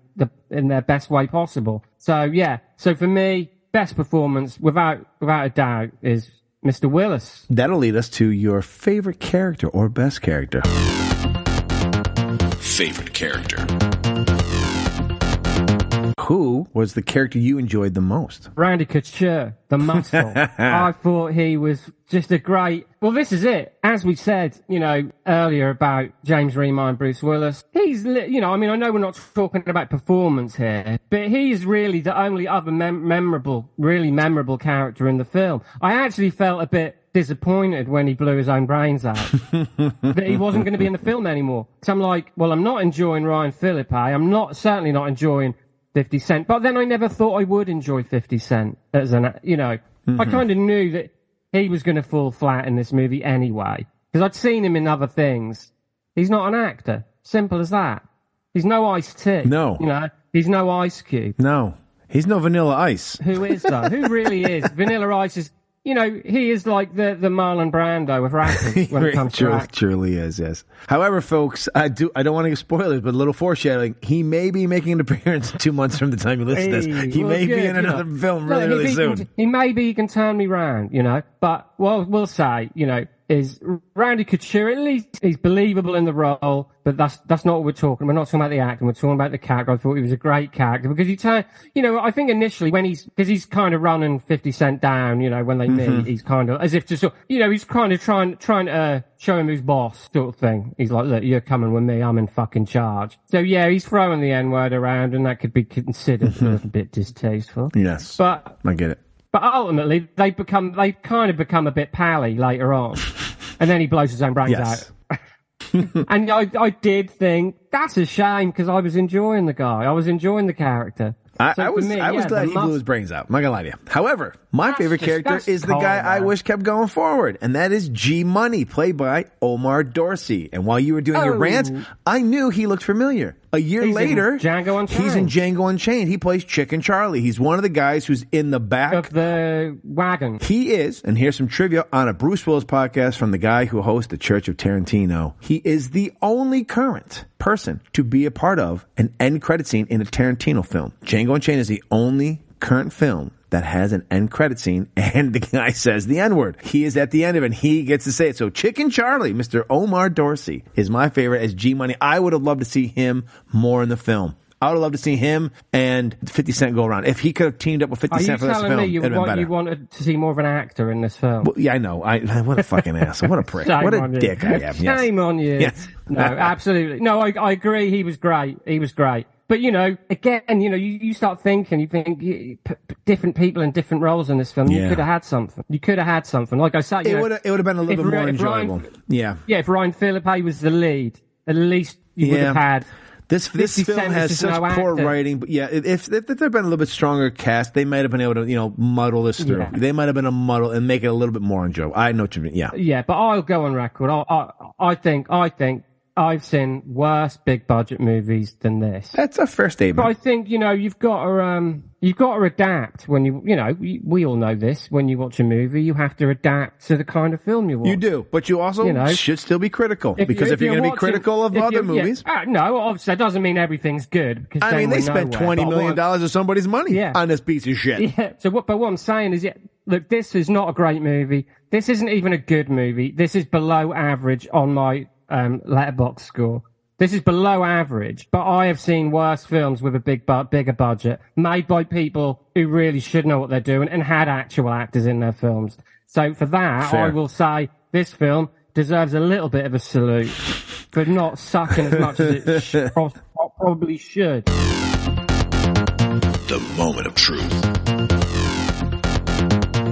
their best way possible. So yeah. So for me, best performance, without a doubt, is Mr. Willis. That'll lead us to your favorite character or best character. Favorite character. Who was the character you enjoyed the most? Randy Couture, the muscle. I thought he was just a great... Well, this is it. As we said, you know, earlier about James Remar and Bruce Willis, he's, you know, I mean, I know we're not talking about performance here, but he's really the only other really memorable character in the film. I actually felt a bit disappointed when he blew his own brains out that he wasn't going to be in the film anymore. So I'm like, well, I'm not enjoying Ryan Phillippe. I'm certainly not enjoying 50 Cent. But then I never thought I would enjoy 50 Cent as an, you know, I kind of knew that he was going to fall flat in this movie anyway. Because I'd seen him in other things. He's not an actor. Simple as that. He's no Ice-T. No. You know, he's no Ice Cube. No. He's no Vanilla Ice. Who is, though? Who really is? Vanilla Ice is, you know, he is like the Marlon Brando of rappers when it comes to acting. Truly is, yes. However, folks, I don't want to give spoilers, but a little foreshadowing. He may be making an appearance 2 months from the time you listen to this. He may be in another film really soon. He can turn me round, you know. But what we'll say, you know, is Randy Couture, at least he's believable in the role, but that's not what we're talking. We're not talking about the acting, we're talking about the character. I thought he was a great character because you know, I think initially because he's kind of running 50 Cent down, you know, when they meet, he's kind of, as if to sort, you know, he's kind of trying to show him who's boss sort of thing. He's like, look, you're coming with me, I'm in fucking charge. So yeah, he's throwing the N-word around and that could be considered a little bit distasteful. Yes. But I get it. But ultimately, they kind of become a bit pally later on. And then he blows his own brains out. And I did think, that's a shame, because I was enjoying the guy. I was enjoying the character. I was glad he blew his brains out. I'm not gonna lie to you. However, my favorite character is the guy I wish kept going forward, and that is G Money, played by Omar Dorsey. And while you were doing your rant, I knew he looked familiar. A year later, he's in Django Unchained. He plays Chicken Charlie. He's one of the guys who's in the back of the wagon. He is, and here's some trivia on a Bruce Willis podcast from the guy who hosts the Church of Tarantino. He is the only current person to be a part of an end credit scene in a Tarantino film. Django Unchained is the only current film that has an end credit scene, and the guy says the N-word. He is at the end of it, and he gets to say it. So Chicken Charlie, Mr. Omar Dorsey, is my favorite as G-Money. I would have loved to see him more in the film. I would have loved to see him and 50 Cent go around. If he could have teamed up with 50 Cent for this film, it'd have been better. You wanted to see more of an actor in this film? Well, yeah, I know. What a fucking asshole. What a prick. What a dick I am. Yes. Shame on you. Yes. No, absolutely. No, I agree. He was great. But, again, you start thinking, you think different people in different roles in this film. Yeah. You could have had something. Like I said, it would have been a little bit more enjoyable. Yeah, if Ryan Phillippe was the lead, at least you would have had. This film has such poor writing, but yeah, if there had been a little bit stronger cast, they might have been able to, muddle this through. Yeah. They might have been a muddle and make it a little bit more enjoyable. I know what you mean. Yeah. Yeah, but I'll go on record. I think I've seen worse big budget movies than this. That's a fair statement. But I think, you've got to adapt when we all know this. When you watch a movie, you have to adapt to the kind of film you watch. You do, but you also should still be critical. Because if you're going to be critical of other movies. No, obviously, that doesn't mean everything's good. Because they spent $20 million of somebody's money on this piece of shit. Yeah. But what I'm saying is, look, this is not a great movie. This isn't even a good movie. This is below average on my Letterboxd score. This is below average, but I have seen worse films with a bigger budget, made by people who really should know what they're doing and had actual actors in their films. So for that, I will say this film deserves a little bit of a salute for not sucking as much as it probably should. The moment of truth.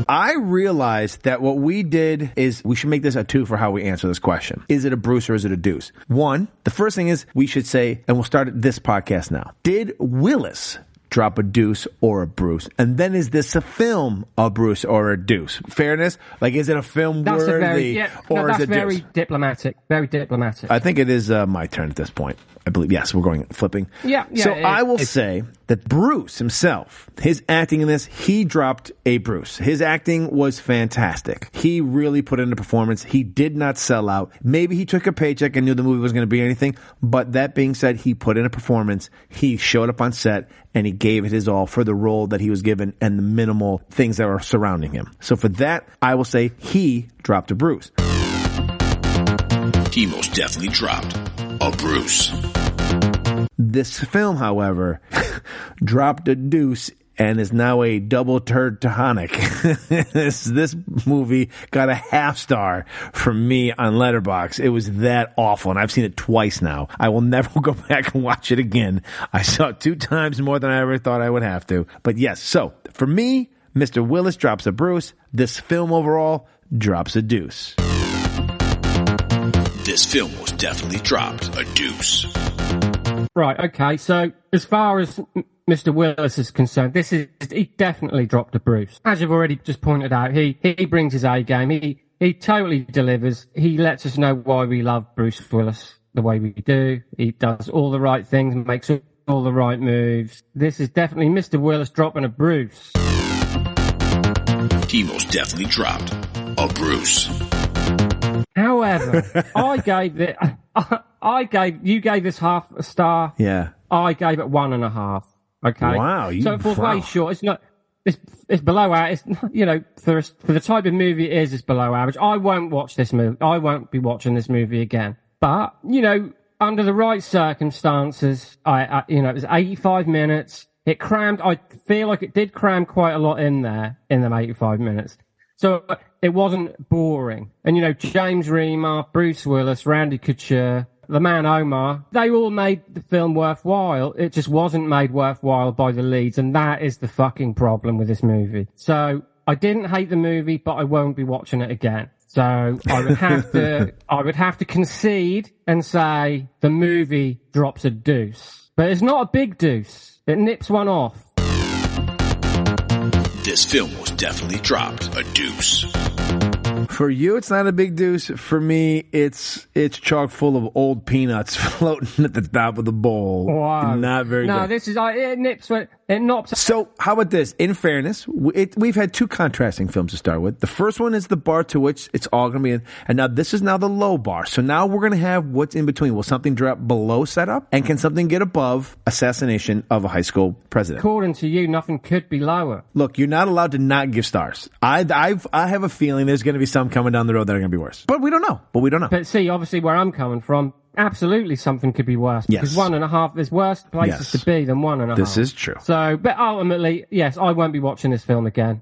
I realized that what we did is we should make this a 2 for how we answer this question. Is it a Bruce or is it a Deuce? 1, the first thing is we should say, and we'll start this podcast now. Did Willis drop a Deuce or a Bruce? And then is this a film a Bruce or a Deuce? Fairness? Like, is it a film worthy or is it very Deuce? Diplomatic. Very diplomatic. I think it is my turn at this point. I believe, yes, we're going flipping. Yeah. So I will say that Bruce himself, his acting in this, he dropped a Bruce. His acting was fantastic. He really put in a performance. He did not sell out. Maybe he took a paycheck and knew the movie was going to be anything. But that being said, he put in a performance. He showed up on set and he gave it his all for the role that he was given and the minimal things that were surrounding him. So for that, I will say he dropped a Bruce. He most definitely dropped a Bruce. This film, however, dropped a Deuce and is now a double turd tonic. This movie got a half star from me on Letterboxd. It was that awful, and I've seen it twice now. I will never go back and watch it again. I saw it 2 times more than I ever thought I would have to. But yes, so for me, Mr. Willis drops a Bruce. This film overall drops a Deuce. This film was definitely dropped a Deuce. Right, okay, so as far as Mr. Willis is concerned, he definitely dropped a Bruce. As you've already just pointed out, he brings his A game. He totally delivers. He lets us know why we love Bruce Willis the way we do. He does all the right things and makes all the right moves. This is definitely Mr. Willis dropping a Bruce. He most definitely dropped a Bruce. However, you gave this half a star. Yeah. I gave it 1.5. Okay. Wow. So it falls way short. It's not. It's below average. It's, for the type of movie it is, it's below average. I won't watch this movie. I won't be watching this movie again. But under the right circumstances, it was 85 minutes. It crammed. I feel like it did cram quite a lot in there in them 85 minutes. So it wasn't boring. And, James Remar, Bruce Willis, Randy Couture, the man Omar, they all made the film worthwhile. It just wasn't made worthwhile by the leads. And that is the fucking problem with this movie. So I didn't hate the movie, but I won't be watching it again. So I would have to concede and say the movie drops a Deuce. But it's not a big Deuce. It nips one off. this film most definitely dropped a deuce. For you, it's not a big deuce. For me, it's chock full of old peanuts floating at the top of the bowl. Wow. Not very good. No, this is, it knocks. So, how about this? In fairness, we've had two contrasting films to start with. The first one is the bar to which it's all going to be in. And now this is now the low bar. So now we're going to have what's in between. Will something drop below setup? And can something get above assassination of a high school president? According to you, nothing could be lower. Look, you're not allowed to not give stars. I have a feeling there's going to be some coming down the road that are going to be worse. But we don't know. But see, obviously where I'm coming from, absolutely something could be worse. Because 1.5, there's worse places to be than 1.5. This is true. So, but ultimately, yes, I won't be watching this film again.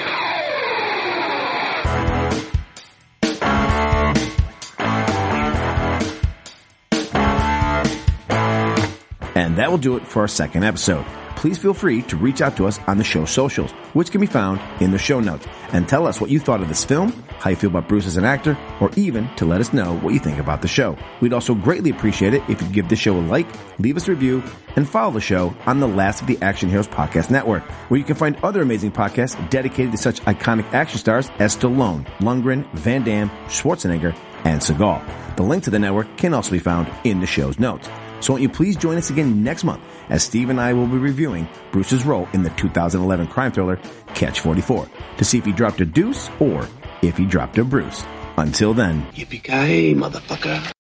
And that will do it for our second episode. Please feel free to reach out to us on the show's socials, which can be found in the show notes, and tell us what you thought of this film, how you feel about Bruce as an actor, or even to let us know what you think about the show. We'd also greatly appreciate it if you'd give the show a like, leave us a review, and follow the show on the Last of the Action Heroes Podcast Network, where you can find other amazing podcasts dedicated to such iconic action stars as Stallone, Lundgren, Van Damme, Schwarzenegger, and Seagal. The link to the network can also be found in the show's notes. So won't you please join us again next month as Steve and I will be reviewing Bruce's role in the 2011 crime thriller Catch 44 to see if he dropped a deuce or if he dropped a Bruce. Until then. Yippee-ki-yay, motherfucker.